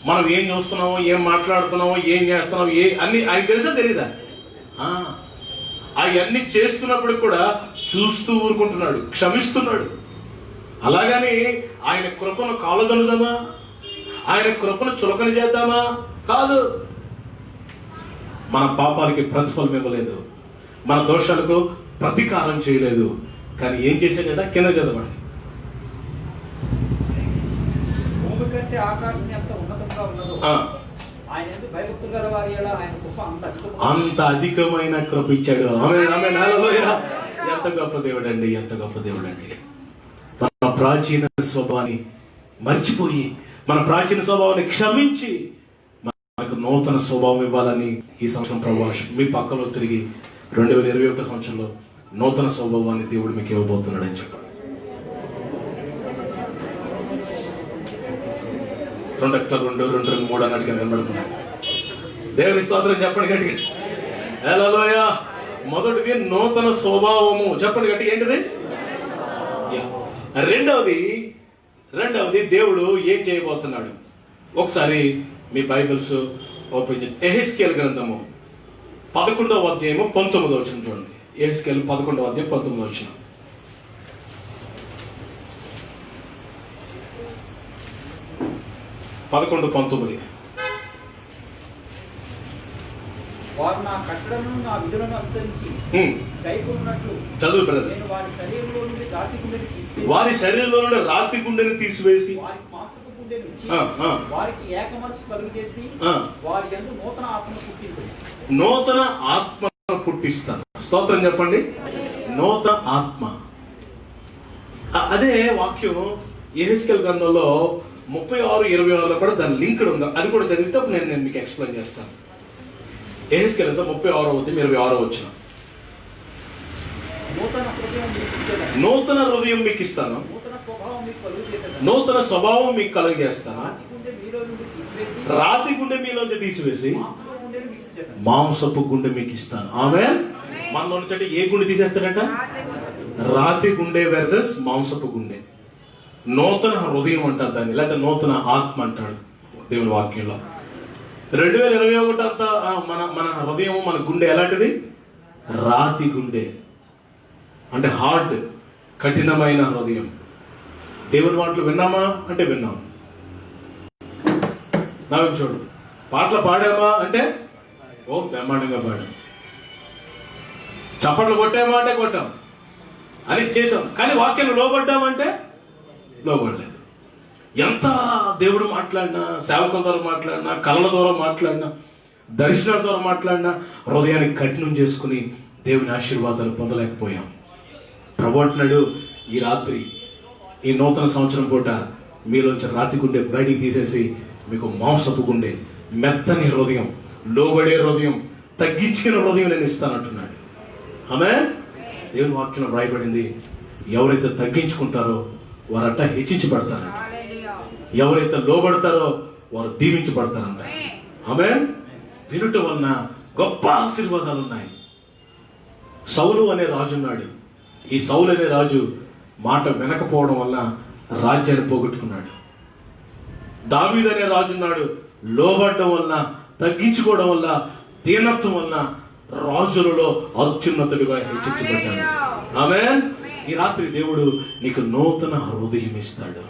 మనం ఏం చూస్తున్నామో, ఏం మాట్లాడుతున్నామో, ఏం చేస్తున్నామో, అన్ని ఆయన తెలుసా తెలీదా? అవన్నీ చేస్తున్నప్పుడు కూడా చూస్తూ ఊరుకుంటున్నాడు, క్షమిస్తున్నాడు. అలాగని ఆయన కృపను కాలదలుదామా? ఆయన కృపను చులకన చేద్దామా? కాదు. మన పాపాలకి ప్రతిఫలం ఇవ్వలేదు, మన దోషాలకు ప్రతీకారం చేయలేదు. కానీ ఏం చేశాడట? కింద చదవండి. ఆకాశం ఎంత ఉన్నతంగా ఉన్నదో ఆయన ఎందుకు భయభక్తులు గల వారి యెడల ఆయన కృప అంత అధికమైన కృప ఇచ్చాడు. ఆమేన్, ఆమేన్, హల్లెలూయా. ఎంత గొప్ప దేవుడు అండి, ఎంత గొప్ప దేవుడు అండి. మన ప్రాచీన స్వభావాన్ని మర్చిపోయి, మన ప్రాచీన స్వభావాన్ని క్షమించి మనకు నూతన స్వభావం ఇవ్వాలని ఈ సంవత్సరం ప్రభు మీ పక్కలో తిరిగి 2021 సంవత్సరంలో నూతన స్వభావాన్ని దేవుడు మీకు ఇవ్వబోతున్నాడు అని చెప్పాడు. 2:2-2:3 అన్నట్టుగా కనబడుతున్నాడు. దేవుని స్తోత్రం చెప్పండి గట్టిగా, హల్లెలూయా. మొదటిది నూతన స్వభావము, చెప్పండి గట్టిగా, ఏంటిది? రెండవది దేవుడు ఏం చేయబోతున్నాడు. ఒకసారి మీ బైబిల్స్ ఓపెన్ చేయండి. యెహెజ్కేలు గ్రంథము 11వ అధ్యాయము 19వ వచనం చూడండి. యెహెజ్కేలు 11వ అధ్యాయం 19వ వచనం. వారు నా కట్టడలను నా విధులను అనుసరించి కైకొన్నట్లు చదువు బ్రదర్. నేను వారి శరీరంలో నుండి రాతి గుండెని తీసివేసి వారికి మాంసపు గుండెను ఇచ్చి వారికి ఏక మనసు కలుగజేసి వారి యందు నూతన ఆత్మను పుట్టించు. నూతన ఆత్మను పుట్టిస్తాను. స్తోత్రం చెప్పండి. నూతన ఆత్మ, అదే వాక్యం యెహెజ్కేలు గ్రంథంలో 36-26లో కూడా దాని లింక్డ్ ఉంది. అది కూడా చదివితే నేను మీకు ఎక్స్ప్లెయిన్ చేస్తాను. యెహెజ్కేలు గ్రంథం 36వ అధ్యాయం 26వ వచనం. నూతన హృదయం మీకు ఇస్తాను, నూతన స్వభావం మీకు కలుగజేస్తాను, రాతి గుండె మీలోంచి తీసివేసి మాంసపు గుండె మీకు ఇస్తాను. ఆమేన్. మనలో నుంచి ఏ గుండె తీసేస్తాడంట? రాతి గుండె వర్సెస్ మాంసపు గుండె. నూతన హృదయం అంటారు దాన్ని, లేకపోతే నూతన ఆత్మ అంటాడు దేవుని వాక్యంలో. 2021 అంతా మన హృదయం, మన గుండె ఎలాంటిది? రాతి గుండె అంటే హార్డ్, కఠినమైన హృదయం. దేవుని మాటలు విన్నామా అంటే విన్నాము. నాకు చూడు, పాటలు పాడామా అంటే ఓ బ్రహ్మాండంగా పాడాం. చప్పట్లు కొట్టామా అంటే కొట్టాం, అని చేసాం. కానీ వాక్యాన్ని లోబడ్డామంటే లోబడలేదు. ఎంత దేవుడు మాట్లాడినా, సేవకుల ద్వారా మాట్లాడినా, కళల ద్వారా మాట్లాడినా, దర్శనాల ద్వారా మాట్లాడినా హృదయాన్ని కఠినం చేసుకుని దేవుని ఆశీర్వాదాలు పొందలేకపోయాం. ప్రభు అంటున్నాడు, ఈ రాత్రి, ఈ నూతన సంవత్సరం పూట మీలోంచి రాతి గుండె బయటికి తీసేసి మీకు మాంసపు గుండె, మెత్తని హృదయం, లోబడే హృదయం, తగ్గించుకునే హృదయం నేను ఇస్తానంటున్నాడు. ఆమేన్. దేవుని వాక్యంలో రాయబడింది, ఎవరైతే తగ్గించుకుంటారో వారట హెచ్చించబడతారంట, ఎవరైతే లోబడతారో వారు దీవించబడతారంట. ఆమేన్. వినుట వలన గొప్ప ఆశీర్వాదాలు ఉన్నాయి. సౌలు అనే రాజు ఉన్నాడు. ఈ సౌలు అనే రాజు మాట వినకపోవడం వల్ల రాజ్యాన్ని పోగొట్టుకున్నాడు. దావీదు అనే రాజు ఉన్నాడు. లోబడడం వల్ల, తగ్గించుకోవడం వల్ల, దీనత్వం వల్ల రాజులలో అత్యున్నతుడిగా హెచ్చించబడ్డాడు. ఆమేన్. ఈ రాత్రి దేవుడు నీకు నూతన హృదయం ఇస్తాడు.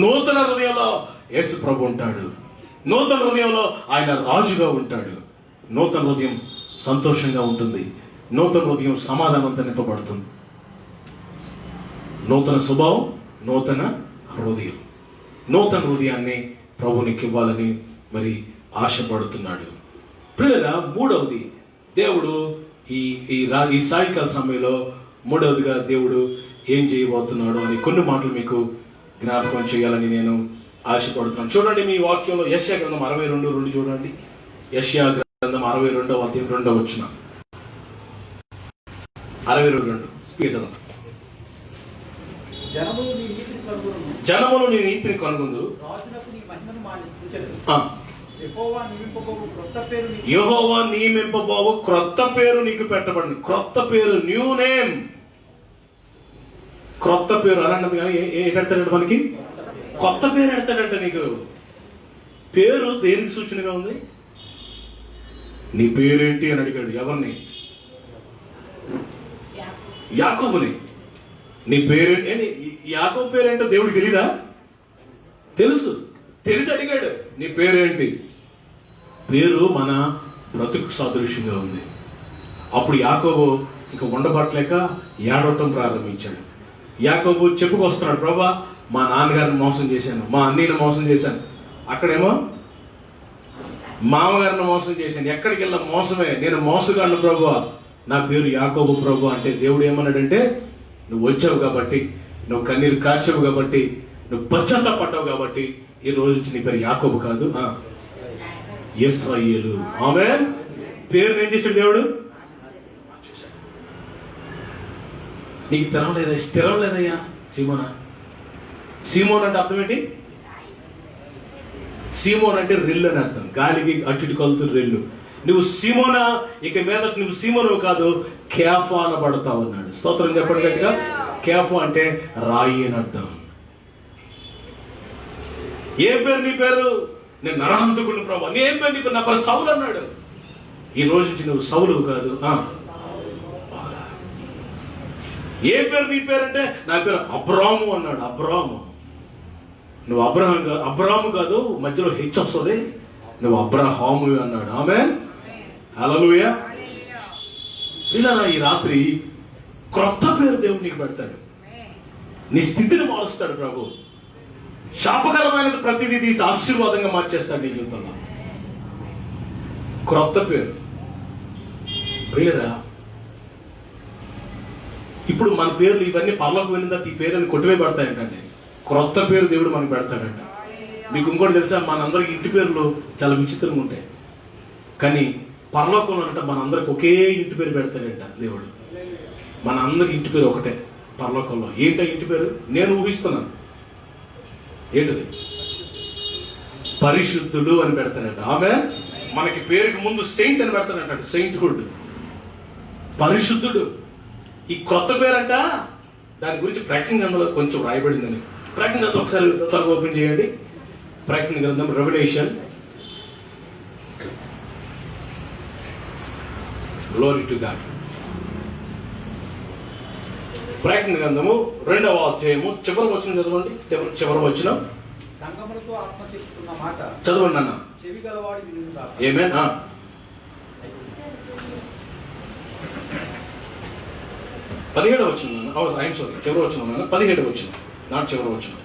నూతన హృదయంలో యేసు ప్రభు ఉంటాడు. నూతన హృదయంలో ఆయన రాజుగా ఉంటాడు. నూతన హృదయం సంతోషంగా ఉంటుంది. నూతన హృదయం సమాధానంతో నింపబడుతుంది. నూతన స్వభావం, నూతన హృదయం. నూతన హృదయాన్ని ప్రభునికి ఇవ్వాలని మరి ఆశపడుతున్నాడు. ప్రియులారా, మూడవది దేవుడు ఈ సాయంకాల సమయంలో మూడవదిగా దేవుడు ఏం చేయబోతున్నాడు అని కొన్ని మాటలు మీకు జ్ఞాపకం చేయాలని నేను ఆశపడుతున్నాను. చూడండి మీ వాక్యంలో యెషయా గ్రంథం 62:2 చూడండి. యెషయా గ్రంథం 62వ అధ్యాయం 2వ వచనం. 62:2 స్పీకర్. జనములు నీ నీతిని కనుగొందురు, యెహోవా నియమింపబోవు క్రొత్త పేరు నీకు పెట్టబడింది. క్రొత్త పేరు, న్యూ నేమ్. క్రొత్త పేరు అని అన్నది కానీ ఏంటెడతాడంట మనకి? కొత్త పేరు ఎడతాడంట నీకు. పేరు దేనికి సూచనగా ఉంది? నీ పేరేంటి అని అడిగాడు. ఎవరిని? యాకోబుని. నీ పేరేంటి? యాకోబు పేరేంటో దేవుడికి తెలీదా? తెలిసి అడిగాడు, నీ పేరేంటి? పేరు మన బ్రతుకు సాదృశ్యంగా ఉంది. అప్పుడు యాకోబు ఇక ఉండబట్టలేక ఏడవటం ప్రారంభించాడు. యాకోబు చెప్పుకొస్తున్నాడు, ప్రభా మా నాన్నగారిని మోసం చేశాను, మా అన్నయ్యని మోసం చేశాను. అక్కడేమో మామగారిని మోసం చేశాను. ఎక్కడికి వెళ్ళా మోసమే. నేను మోసగాడిని ప్రభువా, నా పేరు యాకోబు ప్రభు అంటే దేవుడు ఏమన్నాడంటే, నువ్వు వచ్చావు కాబట్టి, నువ్వు కన్నీరు కార్చావు కాబట్టి, నువ్వు పశ్చాత్తాపడ్డావు కాబట్టి ఈ రోజు నీ పేరు యాకోబు కాదు, ఇశ్రాయేలు. ఆమేన్. పేరు ఏం చేశాడు దేవుడు? నీకు స్థిరం లేదా? స్థిరం లేదయ్యా సీమోనా. సీమోన్ అంటే అర్థం ఏంటి? సీమోన్ అంటే రెల్లు అని అర్థం. గాలికి అటు కలుతున్న రెల్లు. నువ్వు సీమోనా, ఇక మీద నువ్వు సీమోను కాదు, కేఫా అనబడతావు అన్నాడు. స్తోత్రం చెప్పండి గట్టిగా. కేఫా అంటే రాయి అని అర్థం. ఏ పేరు నీ పేరు? నేను నరహంతకుడిని ప్రభు. నీ ఏం పేరు నీ పేరు? నా పేరు సౌలు అన్నాడు. ఈ రోజు నుంచి నువ్వు సౌలు కాదు. ఏ పేరు నీ పేరు అంటే, నా పేరు అబ్రాము అన్నాడు. అబ్రాము. నువ్వు అబ్రాము కాదు, మధ్యలో హెచ్ వస్తుంది, నువ్వు అబ్రహాము అన్నాడు. ఆమేన్. హల్లెలూయా. ఇలా ఈ రాత్రి క్రొత్త పేరు దేవుడు నీకు పెడతాడు. నీ స్థితిని మారుస్తాడు ప్రభు. శాపకరమైనది ప్రతిదీ తీసి ఆశీర్వాదంగా మార్చేస్తాడు నీ జీవితంలో. క్రొత్త పేరు. ప్రియరా, ఇప్పుడు మన పేర్లు ఇవన్నీ పరలోకి వెళ్ళిన తర్వాత ఈ పేరుని కొట్టివేయబడతాయంటే, క్రొత్త పేరు దేవుడు మనకు పెడతాడంట. మీకు ఇంకోటి తెలుసా, మనందరికి ఇంటి పేర్లు చాలా విచిత్రంగా ఉంటాయి, కానీ పరలోకంలో అంటే మనందరికి ఒకే ఇంటి పేరు పెడతాడంట దేవుడు. మన అందరికి ఇంటి పేరు ఒకటే పరలోకంలో. ఏంటో ఇంటి పేరు? నేను ఊహిస్తున్నాను. ఏంటిది? పరిశుద్ధుడు అని పెడతాడంట. ఆమె మనకి పేరుకి ముందు సెయింట్ అని పెడతాడంట. సెయింట్హుడ్, పరిశుద్ధుడు. ఈ కొత్త పేరంట, దాని గురించి ప్రకటన గ్రంథంలో కొంచెం రాయబడిందని. ప్రకటన గ్రంథం ఒకసారి త్వరగా ఓపెన్ చేయండి. ప్రకటన గ్రంథం, రెవల్యూషన్. Glory to God. ప్రకటన గ్రంథము 2వ అధ్యాయము చివరి వచనం చదవండి. చివరి వచనం. సంగములతో ఆత్మ చెప్తున్న మాట చదవండి అన్న. చెవి గలవాడు వినుగాక. ఆమేన్. 17వ వచనం అన్న. ఐఎమ్ సారీ, చివరి వచనం అన్న. 17వ వచనం, నాట్ చివరి వచనం.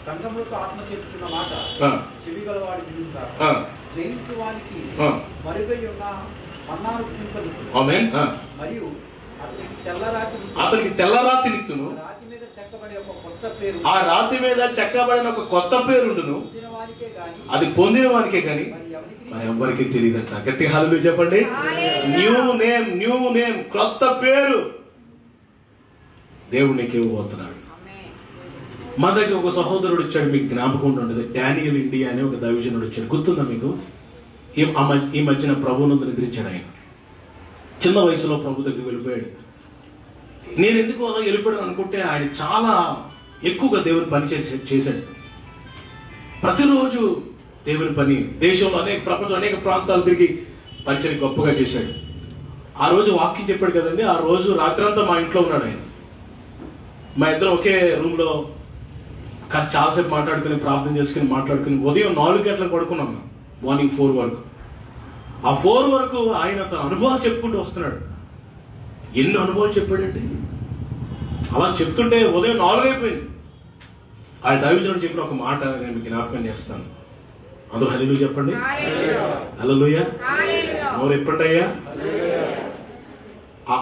సంగములతో ఆత్మ చెప్తున్న మాట చెవి గలవాడు వినుగాక. జయించువానికి మరుగై ఉన్న మన్నాను తింపను. ఆమేన్. మరియు అతనికి తెల్లరాతి నిత్తును, ఆ రాతి మీద చెక్కబడిన ఒక కొత్త పేరుండును, అది పొందిన వానికే గాని మరి ఎవరికి తెలియదంట. గట్టి హల్లెలూయా చెప్పండి. న్యూ నేమ్, న్యూ నేమ్, కొత్త పేరు దేవుడు నీకు ఇవ్వబోతున్నాడు. మా దగ్గర ఒక సహోదరుడు వచ్చాడు, మీకు జ్ఞాపకం ఉండదు, డానియల్ ఇండియా అనే ఒక దైవజనుడు వచ్చాడు. గుర్తుందా మీకు? ఈ మధ్యన ప్రభువునందు నిద్రించాడు ఆయన. చిన్న వయసులో ప్రభు దగ్గరికి వెళ్ళిపోయాడు. నేను ఎందుకు అలా వెళ్ళిపోయాడు అనుకుంటే, ఆయన చాలా ఎక్కువగా దేవుని పని చేశాడు. ప్రతిరోజు దేవుని పని, దేశంలో ప్రపంచం అనేక ప్రాంతాలు తిరిగి పరిచయం గొప్పగా చేశాడు. ఆ రోజు వాక్యం చెప్పాడు కదండి. ఆ రోజు రాత్రంతా మా ఇంట్లో ఉన్నాడు ఆయన. మా ఇద్దరం ఒకే రూమ్లో కాస్త చాలాసేపు మాట్లాడుకుని, ప్రార్థన చేసుకుని, మాట్లాడుకుని ఉదయం 4 గంటలకు పడుకున్నాం, మార్నింగ్ 4 వరకు. ఆ 4 వరకు ఆయన తన అనుభవాలు చెప్పుకుంటూ వస్తున్నాడు. ఎన్ని అనుభవాలు చెప్పాడండి. అలా చెప్తుంటే ఉదయం 4 అయిపోయింది. ఆ దైవజనుడు చెప్పిన ఒక మాట నేను మీకు జ్ఞాపకం చేస్తాను. అందరూ హల్లెలూయా చెప్పండి. హల్లెలూయా. ఎవరు ఎప్పటి అయ్యా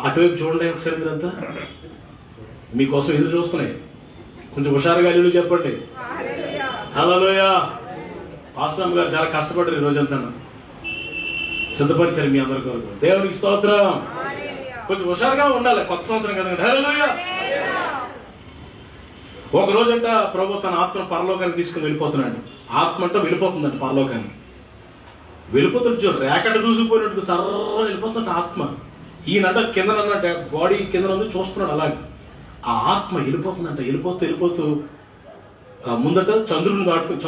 అటువైపు చూడండి ఒకసారి. మీరంతా మీకోసం ఎదురు చూస్తున్నాయి. కొంచెం హుషారుగా హల్లెలూయా చెప్పండి. హల్లెలూయా. పాస్టర్ గారు చాలా కష్టపడ్డారు ఈ రోజంతా, సిద్ధపరిచారు మీ అందరి కొరకు. దేవునికి స్తోత్రం. కొంచెం హుషారుగా ఉండాలి, కొత్త సంవత్సరం కదండి. హల్లెలూయా. ఒక రోజంట ప్రభు తన ఆత్మ పరలోకానికి తీసుకుని వెళ్ళిపోతున్నాడు. ఆత్మ అంట వెళ్ళిపోతుందంట పరలోకానికి. వెళ్ళిపోతుంటే రేకట దూసుకుపోయినట్టు సర్ర వెళ్ళిపోతుందంట ఆత్మ. ఈయనంట కింద బాడీ కింద చూస్తున్నాడు. అలాగే ఆ ఆత్మ వెళ్ళిపోతుందంట. వెళ్ళిపోతూ ముందట చంద్రుడిని దాటుకుని,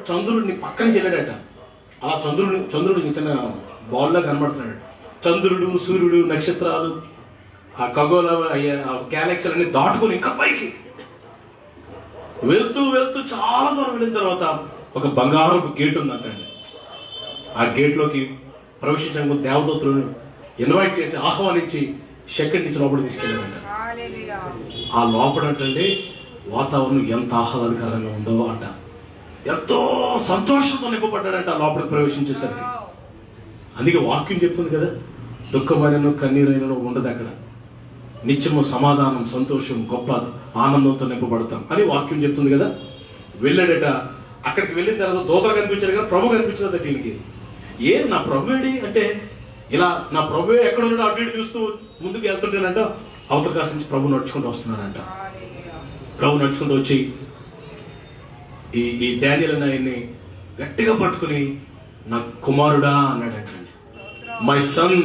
చంద్రుడిని పక్కన చెల్లాడట. అలా చంద్రుడు చిన్న బాల్లా కనబడుతున్నాడు. చంద్రుడు, సూర్యుడు, నక్షత్రాలు, ఆ ఖగోళ గ్యాలక్సీలు అన్ని దాటుకుని ఇంకా పైకి వెళ్తూ చాలా దూరం వెళ్ళిన తర్వాత ఒక బంగారపు గేట్ ఉందంటండి. ఆ గేట్లోకి ప్రవేశించడానికి దేవదూతలను ఇన్వైట్ చేసి, ఆహ్వానించి సెకండ్ నుంచి లోపల తీసుకెళ్ళారంట. ఆ లోపల అంటే వాతావరణం ఎంత ఆహ్లాదకరంగా ఉందో అంట. ఎంతో సంతోషంతో నింపబడ్డాడంట లోపలికి ప్రవేశించేసరికి. అందుకే వాక్యం చెప్తుంది కదా, దుఃఖమైనను కన్నీరైనను ఉండదు అక్కడ. నిత్యము సమాధానం, సంతోషం, గొప్ప ఆనందంతో నింపబడతాం అని వాక్యం చెప్తుంది కదా. వెళ్ళాడట. అక్కడికి వెళ్ళిన తర్వాత దూతలు కనిపించాడు కదా, ప్రభు కనిపించలేదట దీనికి. నా ప్రభు ఏడి అంటే, ఇలా నా ప్రభు ఎక్కడ ఉన్నాడో అటు ఇటు చూస్తూ ముందుకు వెళ్తుంటేనంట అవతల కాసి నుంచి ప్రభు నడుచుకుంటూ వస్తున్నారంట. ప్రభు నడుచుకుంటూ వచ్చి ఈ డానియల్ అనే ఆయన్ని గట్టిగా పట్టుకుని నా కుమారుడా అన్నాడంటండి. My son.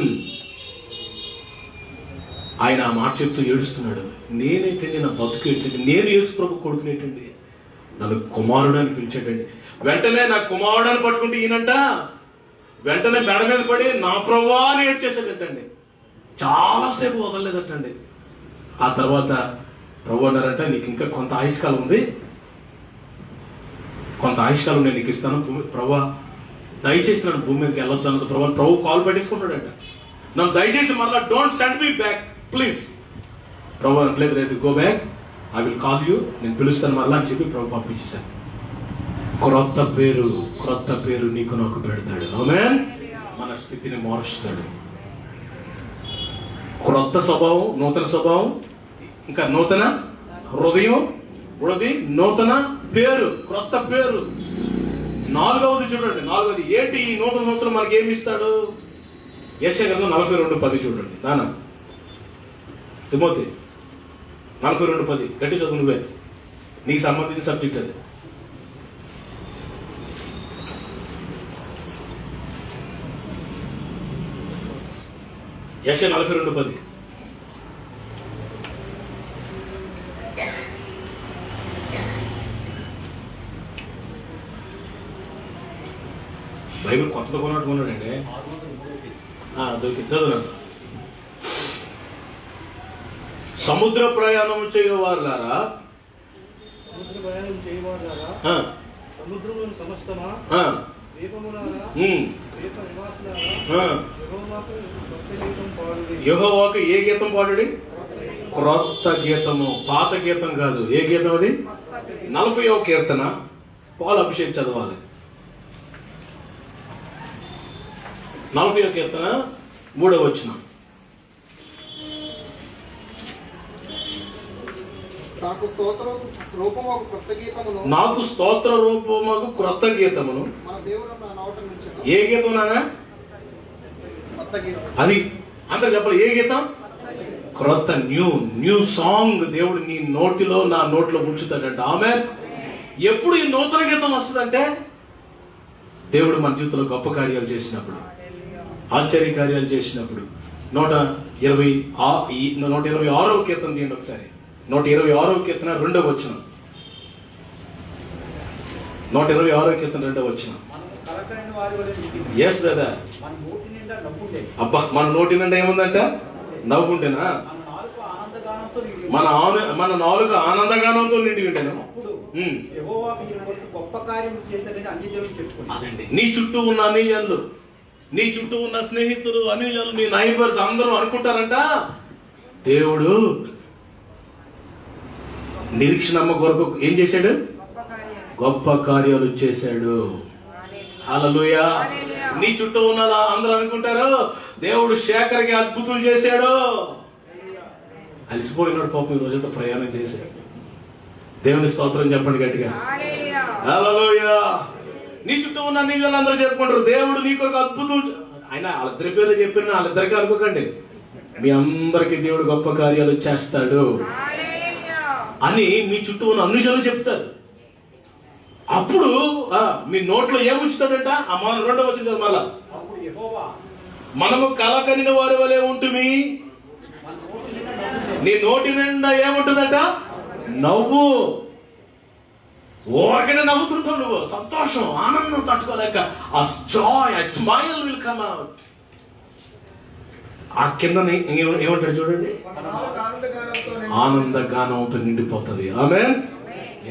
ఆయన ఆ మాట చెప్తూ ఏడుస్తున్నాడు. నేనేంటండి, నా బతుకు ఏంటండి, నేను యేసు ప్రభు కొడుకునేటండి, నన్ను కుమారుడు అని పిలిచాడండి. వెంటనే నా కుమారుడు అని పట్టుకుంటే ఈయనంట వెంటనే మెడ మీద పడి నా ప్రభువా అని ఏడ్చేసాడంటండి. చాలాసేపు వదలలేదటండి. ఆ తర్వాత ప్రభు అన్నారంట, నీకు ఇంకా కొంత ఆయుష్కాలం ఉంది, కొంత ఆయుష్కాలం నేను నీకు ఇస్తాను. ప్రభా దయచేసి నన్ను భూమి మీదకి వెళ్ళొద్దు అన్నది. ప్రభు కాల్ పెట్టేసుకుంటాడంట. నన్ను దయచేసి మళ్ళీ don't send me back please. ప్రభు అనట్లేదు, రేపు go back, I will call you, నేను పిలుస్తాను మళ్ళా అని చెప్పి ప్రభు పంపించేశాను. క్రొత్త పేరు నీకు నాకు పెడతాడు. ఆమేన్. మన స్థితిని మారుస్తాడు. క్రొత్త స్వభావం, నూతన స్వభావం, ఇంకా నూతన హృదయం, మూడవది నూతన పేరు, క్రొత్త పేరు. నాలుగవది చూడండి, నాలుగవది ఏంటి? ఈ నూతన సంవత్సరం మనకి ఏమి ఇస్తాడు? యెషయా గ్రంథం 42:10 చూడండి. నాన్న తిమోతి 42:10 గట్టి చదువు, నువ్వే, నీకు సంబంధించిన సబ్జెక్ట్ అది. యెషయా 42:10. బైబిల్ కొత్తగా కొన్నట్టుకున్నాడండి. దొరికింది, చదువున్నాను. సముద్ర ప్రయాణం చేయవారులారా, సముద్రంలోని సమస్తమా, ద్వీపములారా, ద్వీప నివాసులారా, యెహోవాకు ఏ గీతం పాడుడి? క్రొత్త గీతము. పాత గీతం కాదు. ఏ గీతం అది? 40వ కీర్తన. పాలు అభిషేక్ చదవాలి. 40వ కీర్తన 3వ వచనం. నాకు స్తోత్ర రూపమగు క్రొత్త గీతమును మన దేవుడు నా నోట నుంచి. ఏ గీతం నానా? అది అంత చెప్పాలి. ఏ గీతం? క్రొత్త, న్యూ సాంగ్ దేవుడు నీ నోటిలో, నా నోట్లో ఉంచుతాడంట. ఆమేన్. ఎప్పుడు ఈ నూతన గీతం వస్తుందంటే దేవుడు మన జీవితంలో గొప్ప కార్యాలు చేసినప్పుడు, ఆశ్చర్య కార్యాలు చేసినప్పుడు. 126వ కీర్తన తీయండి ఒకసారి. 126వ కీర్తన 2వ వచనం. 126వ కీర్తన 2వ వచనం. Yes brother. అబ్బా, మన నోటి నిండా ఏముందంట? నవ్వుకుంటేనా? మన నాలుక ఆనందగానంతో నిండి ఉంటాను. అదండి. నీ చుట్టూ ఉన్న అన్యజనులు, నీ చుట్టూ ఉన్న స్నేహితులు, అన్యజనులు, నీ నైబర్స్ అందరూ అనుకుంటారంట దేవుడు నిరీక్షణమ్మ కొరకు ఏం చేశాడు? గొప్ప కార్యాలు చేశాడు. హల్లెలూయా. నీ చుట్టూ ఉన్న అందరూ అనుకుంటారు దేవుడు శేఖర్కి అద్భుతం చేశాడు. అలసిపోయినాడు పాపం, ఈ రోజంతా ప్రయాణం చేశాడు. దేవుని స్తోత్రం చెప్పండి గట్టిగా. హల్లెలూయా. నీ చుట్టూ ఉన్న నీ వాళ్ళందరూ చెప్పుకుంటారు దేవుడు నీ కొరకు అద్భుతం. ఆయన వాళ్ళిద్దరి పేర్లు చెప్పిన వాళ్ళిద్దరికి అనుకోకండి, మీ అందరికి దేవుడు గొప్ప కార్యాలు చేస్తాడు అని మీ చుట్టూ ఉన్న అన్ని జనులు చెప్తారు. అప్పుడు మీ నోట్లో ఏముంచుతాడంట? ఆ మన 2వ వచనం మళ్ళా, మనము కలకనిన వారి వలె ఉంటుంది. నీ నోటి నిండా ఏముంటుందట? నవ్వు. ఓరకనే నవ్వుతుంటావు నువ్వు, సంతోషం, ఆనందం తట్టుకోలేక. ఆ జాయ్, ఆ స్మైల్ విల్ కమ్ అవుట్. ఆ కింద ఏమంటాడు చూడండి, ఆనందగానంతో నిండిపోతుంది. ఆమేన్.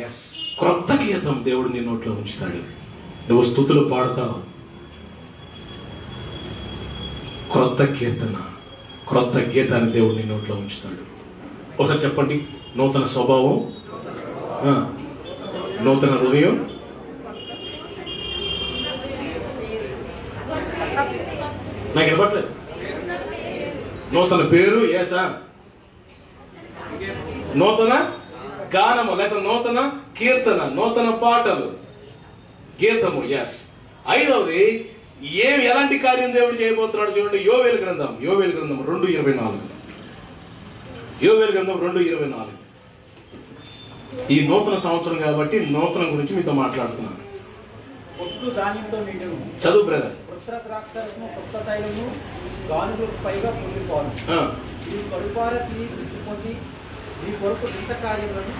ఎస్. క్రొత్త గీతం దేవుడు నీ నోట్లో ఉంచుతాడు. నువ్వు స్తుతులు పాడతావు. క్రొత్త కీర్తన, క్రొత్త గీతాన్ని దేవుడు నీ నోట్లో ఉంచుతాడు. ఒకసారి చెప్పండి, నూతన స్వభావం, నూతన హృదయం, నాకు వినపట్లేదు. నూతన పేరు, ఏసా నూతన గానము, లేక నూతన కీర్తన, నూతన పాటలు, గీతము. ఎస్. ఐదవది ఎలాంటి కార్యం దేవుడు చేయబోతున్నాడు చూడండి. యోవేలు గ్రంథం 2:24. యోవేలు గ్రంథం 2:24. ఈ నూతన సంవత్సరం కాబట్టి నూతనం గురించి మీతో మాట్లాడుతున్నాను. పొట్టు ధాన్యంతో నిండును. చదువు బ్రదర్. కొత్త ద్రాక్షరసము, కొత్త తైలము, గానుగులకు పైగా పొంగిపోను. ఈ కడుపారకి పొంది ఈ కొరకు ఇంత కార్యములను.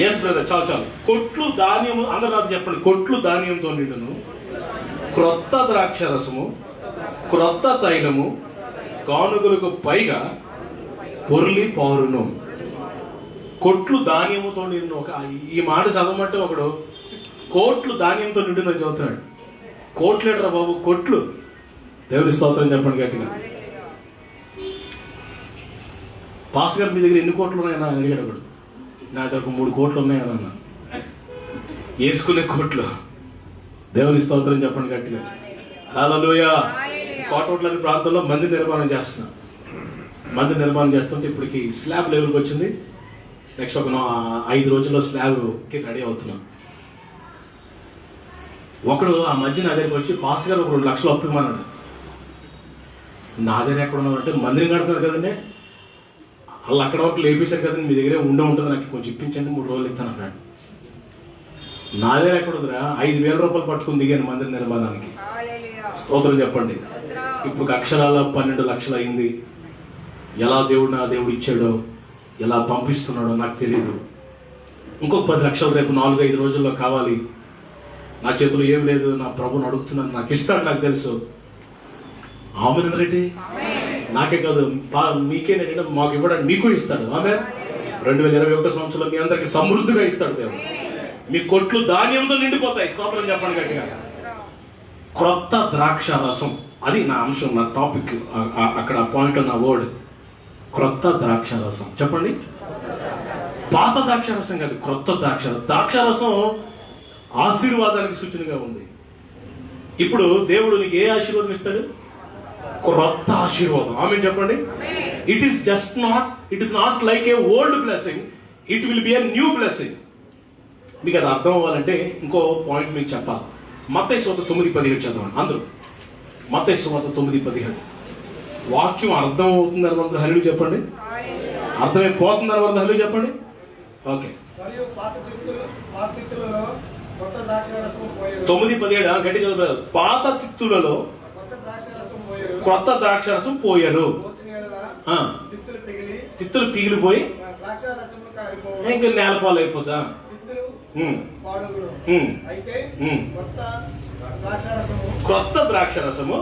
ఎస్ బ్రదర్, చాలు. కొట్లు ధాన్యము, అందరు రాదు చెప్పండి. కొట్లు ధాన్యంతో నిండును, క్రొత్త ద్రాక్షరసము, క్రొత్త తైలము, గానుగులకు పైగా పొర్లి పారును. కొట్లు ధాన్యముతో నిండు. ఈ మాట చదవమంటే ఒకడు కోట్లు ధాన్యంతో నిండును చదువుతున్నాడు. కోట్లేటరా బాబు, కొట్లు. దేవుని స్తోత్రం చెప్పండి గట్టిగా. పాస్ గారు మీ దగ్గర ఎన్ని కోట్లు ఉన్నాయన్నా అని అడిగాడు ఒకడు. నా దగ్గర 3 కోట్లు ఉన్నాయన్నా. వేసుకునే కోట్లు. దేవుని స్తోత్రం చెప్పండి గట్టిగా. హల్లెలూయా. కోటోట్లని ప్రాంతంలో మందిర నిర్మాణం చేస్తున్నా. మందిర నిర్మాణం చేస్తుంటే ఇప్పటికి స్లాబ్ లెవెల్కి వచ్చింది. నెక్స్ట్ ఒక 5 రోజుల్లో స్లాబ్కి రెడీ అవుతున్నాం. ఒకడు ఆ మధ్య నా దగ్గరికి వచ్చి, పాస్టర్ గారు ఒక 2 లక్షలు అప్పుమన్నాడు. నా దగ్గర ఎక్కడ ఉన్నారంటే, మందిరం కడుతున్నారు కదండి, వాళ్ళు అక్కడ వరకు లేపేశారు కదండి, మీ దగ్గరే ఉంటుంది, నాకు కొంచెం ఇప్పించండి, 3 రోజులు ఇస్తాను అన్నాడు. నా దగ్గర ఎక్కడ ఉందిరా, 5,000 రూపాయలు పట్టుకుని దిగాను మందిర నిర్మాణానికి. స్తోత్రం చెప్పండి. ఇప్పుడు అక్షరాల 12 లక్షలు అయింది. ఎలా దేవుడు ఇచ్చాడో, ఎలా పంపిస్తున్నాడో నాకు తెలియదు. ఇంకొక 10 లక్షలు రేపు 4-5 రోజుల్లో కావాలి. నా చేతిలో ఏం లేదు, నా ప్రభుని అడుగుతున్నాను, నాకు ఇస్తాడు, నాకు తెలుసు. ఆమెన్ రెడ్డి. నాకే కాదు, మీకేనంటే మాకు ఇవ్వడానికి మీకు ఇస్తాడు. ఆమె 2021 సంవత్సరంలో మీ అందరికి సమృద్ధిగా ఇస్తాడు దేవుడు. మీ కొట్లు ధాన్యంతో నిండిపోతాయి. స్తోత్రం చెప్పండి గట్టిగా. క్రొత్త ద్రాక్ష రసం, అది నా అంశం, నా టాపిక్. అక్కడ పాయింట్, నా వర్డ్ క్రొత్త ద్రాక్ష రసం. చెప్పండి. పాత ద్రాక్ష రసం కాదు, క్రొత్త ద్రాక్ష రసం ఆశీర్వాదానికి సూచనగా ఉంది. ఇప్పుడు దేవుడు నీకు ఏ ఆశీర్వాదం ఇస్తాడు? క్రొత్త ఆశీర్వాదం. ఆమె చెప్పండి. It is not like A old blessing, it will B a new blessing. మీకు అది అర్థం అవ్వాలంటే ఇంకో పాయింట్ మీకు చెప్పాలి. మత్తయి సువార్త 9:17 చదవండి అందరూ. మత్తయి సువార్త 9:17. వాక్యం అర్థం అవుతుందని అందరూ హల్లెలూయా చెప్పండి. అర్థమైపోతుందని అందరూ హల్లెలూయా చెప్పండి. ఓకే. 9:17 గట్టి చదువు. పాత తిత్తులలో క్రొత్త ద్రాక్షరసం పోయారు. తిత్తులు పిగిలిపోయి ఇంకా నేలపాలు అయిపోతా. క్రొత్త ద్రాక్షరసము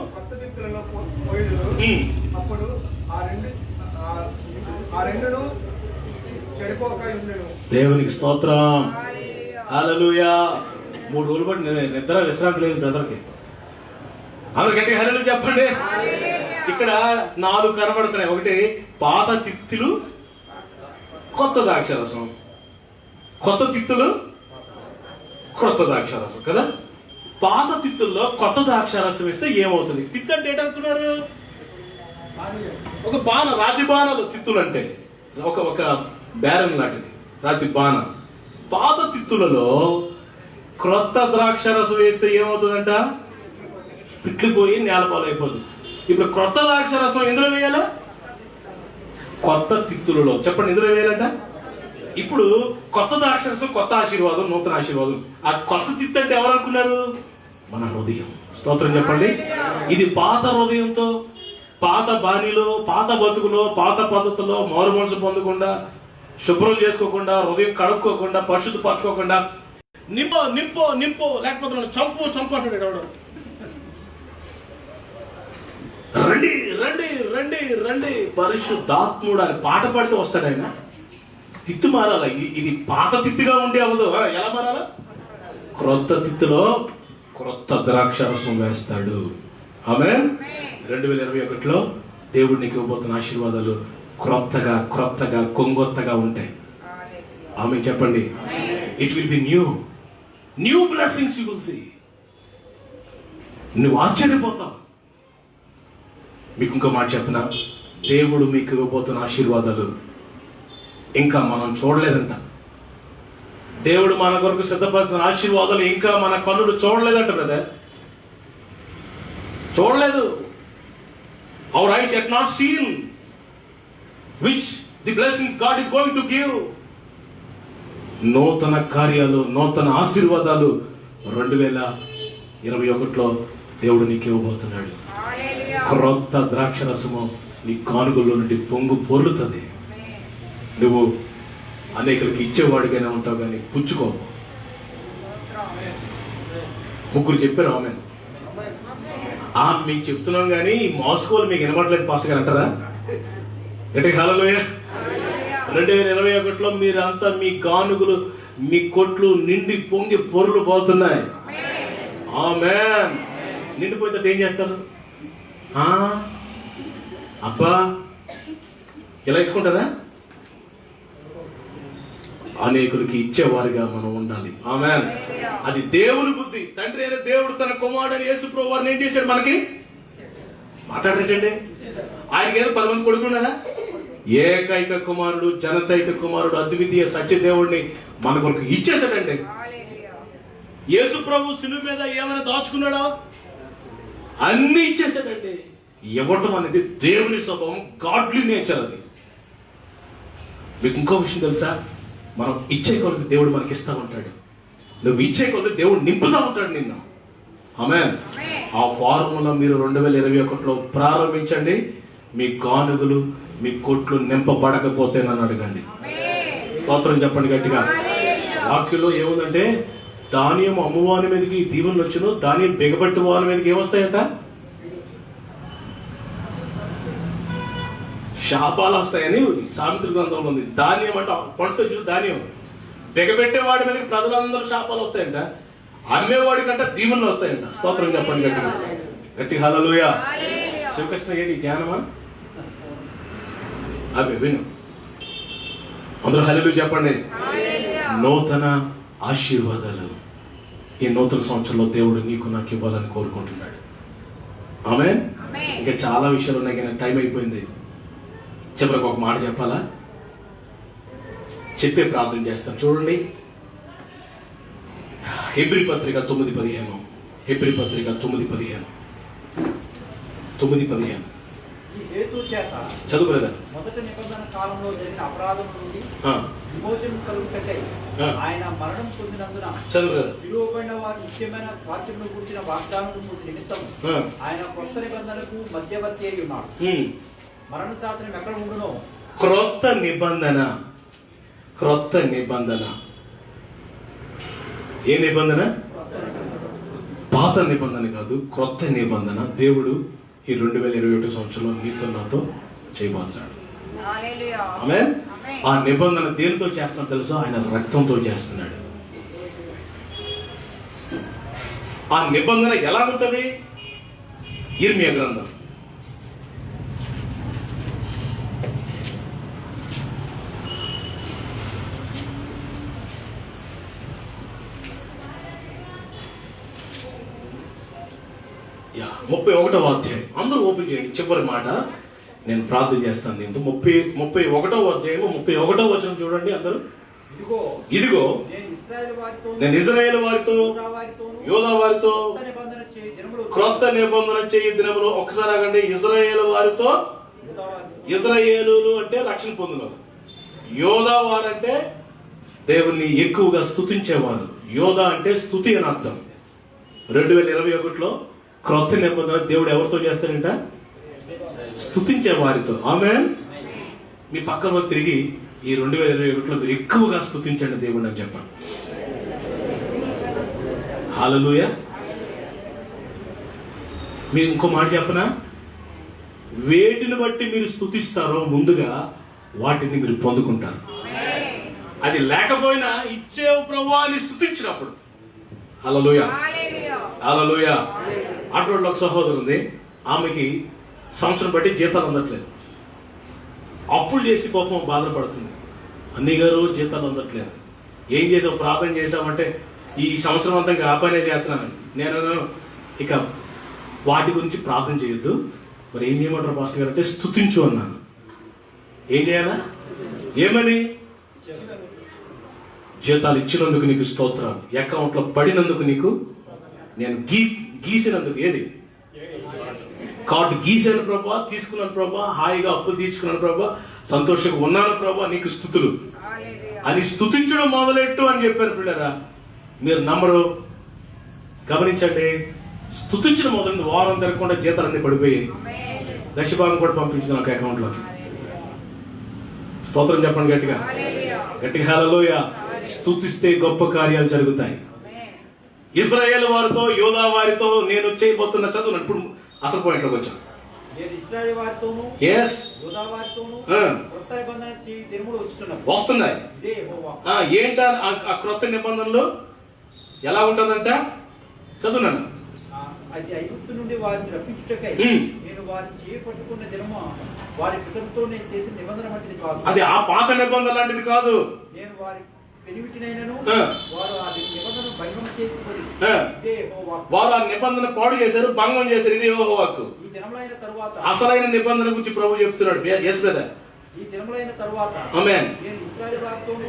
దేవునికి స్తోత్రం. హల్లెలూయా. 3 రోజులు బట్టి నిద్ర విశ్రాంతి లేదు బ్రదర్కి. అందరు గట్టిగా హల్లెలూయా చెప్పండి. ఇక్కడ 4 కనబడుతున్నాయి. ఒకటి పాత తిత్తులు, కొత్త ద్రాక్షరసం. కొత్త తిత్తులు, క్రొత్త ద్రాక్షరసం కదా. పాత తిత్తుల్లో కొత్త ద్రాక్షరసం వేస్తే ఏమవుతుంది? తిత్తు అంటే ఏంటనుకున్నారు? ఒక బాణ, రాతి బాణలు తిత్తులు అంటే ఒక బేరం లాంటిది, రాతి బాణ. పాత తిత్తులలో క్రొత్త ద్రాక్షరసం వేస్తే ఏమవుతుందంట? పిట్లిపోయి నేలపాలు అయిపోతుంది. ఇప్పుడు క్రొత్త ద్రాక్షరసం ఎందులో వేయాలా? కొత్త తిత్తులలో. చెప్పండి, ఎందులో వేయాలంట? ఇప్పుడు కొత్త ద్రాక్షరసం, కొత్త ఆశీర్వాదం, నూతన ఆశీర్వాదం. ఆ కొత్త తిత్తు అంటే ఎవరు అనుకున్నారు? మన హృదయం. స్తోత్రం చెప్పండి. ఇది పాత హృదయంతో, పాత బాణీలో, పాత బతుకులో, పాత పద్ధతిలో మారు మనసు పొందకుండా, శుభ్రం చేసుకోకుండా, హృదయం కడుక్కోకుండా, పరిశుద్ధ పరచుకోకుండా నింపో లేకపోతే చంపు అంటాడు. రండి రండి రండి రండి పరిశుద్ధాత్ముడు అని పాట పాడితే వస్తాడు ఆయన. తిత్తు మారాల. ఇది పాత తిత్తుగా ఉండే అవ్వదు. ఎలా మారాల? క్రొత్త తిత్తులో క్రొత్త ద్రాక్షరసం వేస్తాడు. ఆమేన్. 2021లో దేవుడు నీకు ఇవ్వబోతున్న ఆశీర్వాదాలు క్రొత్తగా కొంగొత్తగా ఉంటాయి. ఆమె చెప్పండి. It will be new blessings you will see. నువ్వు ఆశ్చర్యపోతావు. మీకు ఇంకో మాట చెప్పిన, దేవుడు మీకు ఇవ్వబోతున్న ఆశీర్వాదాలు ఇంకా మనం చూడలేదంట. దేవుడు మన కొరకు సిద్ధపరిచిన ఆశీర్వాదాలు ఇంకా మన కన్నులు చూడలేదంట బ్రదర్. చూడలేదు. Our eyes yet not seen which the blessings God is going to give. నూతన కార్యాలు, నూతన ఆశీర్వాదాలు 2021లో దేవుడు నీకు ఇవ్వబోతున్నాడు. క్రొత్త ద్రాక్షరసము నీ కానుకల్లో నుండి పొంగు పొర్లుతుంది. నువ్వు అనేకులకి ఇచ్చేవాడిగానే ఉంటావు, కానీ పుచ్చుకో. ముగ్గురు చెప్పారు ఆమె. మీకు చెప్తున్నాం కానీ మాస్కోలు మీకు వినబడలేదు పాస్టర్ గారు అంటారా? అంటే హల్లెలూయా. 2021లో మీరంతా మీ కానుకలు, మీ కొట్లు నిండి పొంగి పొర్లు పోతున్నాయి. ఆమేన్. నిండిపోతే ఏం చేస్తారు? అబ్బా ఇలా ఇట్టుకుంటారా? అనేకులకి ఇచ్చేవారిగా మనం ఉండాలి. ఆమేన్. అది దేవుని బుద్ధి. తండ్రి అయిన దేవుడు తన కుమారుడైన యేసు ప్రభువు వారిని ఏం చేశాడు? మనకి మాట్లాడటండి. ఆయనకి ఏదో 10 మంది కొడుకులు ఉన్నారా? ఏకైక కుమారుడు, జనతైక కుమారుడు, అద్వితీయ సత్య దేవుడిని మన కొరకు ఇచ్చేసాడండి. యేసు ప్రభు శిలువ మీద ఏమైనా దాచుకున్నాడో అన్ని ఇచ్చేసాడండి. ఇవ్వటం అనేది దేవుని స్వభావం, గాడ్లీ నేచర్. అది మీకు ఇంకో విషయం తెలుసా? మనం ఇచ్చే కొలది దేవుడు మనకి ఇస్తా ఉంటాడు. నువ్వు ఇచ్చే కొలది దేవుడు నింపుతా ఉంటాడు నిన్ను. ఆమేన్. ఆ ఫార్ములా మీరు 2021లో ప్రారంభించండి. మీ కానుకలు, మీ కొట్లు నింపబడకపోతే నన్ను అడగండి. స్తోత్రం చెప్పండి గట్టిగా. వాక్యంలో ఏముందంటే, ధాన్యం అమ్మువాని మీదకి దీవెనలు వచ్చును, ధాన్యం బిగబట్టి వాని మీదకి ఏమొస్తాయంట? శాపాలు వస్తాయని సామెతల గ్రంథంలో ఉంది. ధాన్యం అంటే పంటతో చూసి ధాన్యం బిగబెట్టేవాడి మీదకి ప్రజలందరూ శాపాలు వస్తాయంట, అమ్మేవాడి కంటే దీవెనలు వస్తాయంట. స్తోత్రం చెప్పండి గట్టిగా. గట్టి హల్లెలూయా. శివకృష్ణ ఏంటి జ్ఞానమా? అవి విను. అందరూ హల్లెలూయా చెప్పండి. నూతన ఆశీర్వాదాలు ఈ నూతన సంవత్సరంలో దేవుడు నీకు నాకు ఇవ్వాలని కోరుకుంటున్నాడు. ఆమేన్. ఇంకా చాలా విషయాలు ఉన్నాయి కానీ టైం అయిపోయింది. చివరికి ఒక మాట చెప్పాలా? చెప్పే ప్రార్థన చేస్తాను. చూడండి, హెబ్రీ పత్రిక 9:15. హెబ్రీ పత్రిక 9:15. ఈ హేతు చేత చదువులేదా? మొదటి నిబంధన కాలంలో జరిగిన అపరాధం నుండి విమోచన కలుగుటకై ఆయన మరణం పొందినందున చదువులేదా? విలువబడిన వారి ముఖ్యమైన స్వాస్థ్యమును కూర్చిన వాగ్దానం నిమిత్తం ఆయన కొత్త నిబంధనకు మధ్యవర్తి అయి ఉన్నాడు. మరణ శాసనం ఎక్కడ ఉండునో క్రొత్త నిబంధన. క్రొత్త నిబంధన. ఏ నిబంధన? పాత నిబంధన కాదు, క్రొత్త నిబంధన. దేవుడు ఈ 2021 సంవత్సరంలో నీతో నాతో చేయబోతున్నాడు. ఆమేన్. ఆ నిబంధన దేనితో చేస్తున్నాడు తెలుసా? ఆయన రక్తంతో చేస్తున్నాడు. ఆ నిబంధన ఎలా ఉంటుంది? ఇర్మియా గ్రంథం 31వ అధ్యాయం. అందరూ ఓపెన్ చేయండి. చివరి మాట నేను ప్రార్థన చేస్తాను. దీంతో 31వ అధ్యాయం 31వ వచనం చూడండి అందరూ. ఇదిగో నేను ఇశ్రాయేలు వారితో యోధా వారితో క్రొత్త నిబంధన చేయి దినములు. ఒకసారి ఆగండి. ఇశ్రాయేలు వారితో, ఇశ్రాయేలులు అంటే రక్షణ పొందినవారు, యోధా వారంటే దేవుణ్ణి ఎక్కువగా స్తుతించేవారు. యోధా అంటే స్తుతి అని అర్థం. 2021లో క్రొత్త నిబంధన దేవుడు ఎవరితో చేస్తాడంట? స్తుతించే వారితో. ఆమేన్. మీ పక్కన తిరిగి ఈ 2021లో మీరు ఎక్కువగా స్తుతించండి దేవుడు అని చెప్పండి. హల్లెలూయా. మీరు ఇంకో మాట చెప్పనా? వేటిని బట్టి మీరు స్తుతిస్తారో ముందుగా వాటిని మీరు పొందుకుంటారు. అది లేకపోయినా ఇచ్చేవు ప్రభువా అని స్తుతించినప్పుడు. హల్లెలూయా. హల్లెలూయా. అటువంటి ఒక సహోదరు ఉంది. ఆమెకి సంవత్సరం బట్టి జీతాలు అందట్లేదు. అప్పులు చేసి పాపం బాధపడుతుంది. అన్ని గారు జీతాలు అందట్లేదు. ఏం చేసావు? ప్రార్థన చేసామంటే ఈ సంవత్సరం అంతా ఇంకా ఆ పనే చేస్తున్నాను. నేను ఇక వాటి గురించి ప్రార్థన చేయొద్దు, మరి ఏం చేయమంటారు పాస్టర్ గారు అంటే స్తుతించు అన్నాను. ఏం చేయాలా? ఏమని? జీతాలు ఇచ్చినందుకు నీకు స్తోత్రాలు, అకౌంట్లో పడినందుకు నీకు, నేను గీసినందుకు, ఏది కార్డు గీసాను ప్రభా, తీసుకున్నాను ప్రభా, హాయిగా అప్పులు తీర్చుకున్నాను ప్రభా, సంతోషంగా ఉన్నాను ప్రభా, నీకు స్తుతులు అని స్తుతించడం మొదలెట్టు అని చెప్పారు. పిల్లరా మీరు నమ్మరు, గమనించండి. స్తుతించడం మొదలైంది. వారం తిరగకుండా జీతాలన్నీ పడిపోయాయి. దక్షభాగం కూడా పంపించింది నాకు అకౌంట్లోకి. స్తోత్రం చెప్పండి గట్టిగా, గట్టిగా హల్లెలూయా. స్తుతిస్తే గొప్ప కార్యాలు జరుగుతాయి. ఇశ్రాయేలు వారితో యోధా వారితో నేను చేయబోతున్న చదువు ఇప్పుడు అసలు పాయింట్లోకి వచ్చాను. నేను ఇశ్రాయేలు వారితోను ఎస్ యోధా వారితోను క్రొత్త నిబంధన దినములు వస్తున్నాయి. ఇదే యెహోవా. ఏంటా ఆ క్రొత్త నిబంధనలు ఎలా ఉంటుందంట? చదువున్నాను. అది ఐగుప్తు నుండి వారిని రప్పించుటకై నేను వారిని చేపట్టుకున్న దినము వారి పితరులతో నేను చేసిన నిబంధన వంటిది కాదు. అది ఆ పాత నిబంధన లాంటిది కాదు. నేను వారి పెనిమిటినైనను వారు ఆ నిబంధన భంగం చేసి ఇదే యెహోవా. వారు ఆ నిబంధన పాడు చేశారు, భంగం చేశారు. ఇది యెహోవాకు. ఈ దినములైన తరువాత అసలైన నిబంధన గురించి ప్రభు చెప్తున్నాడు. Yes brother. ఈ దినములైన తరువాత ఆమేన్. నేను ఇశ్రాయేలు వారితోను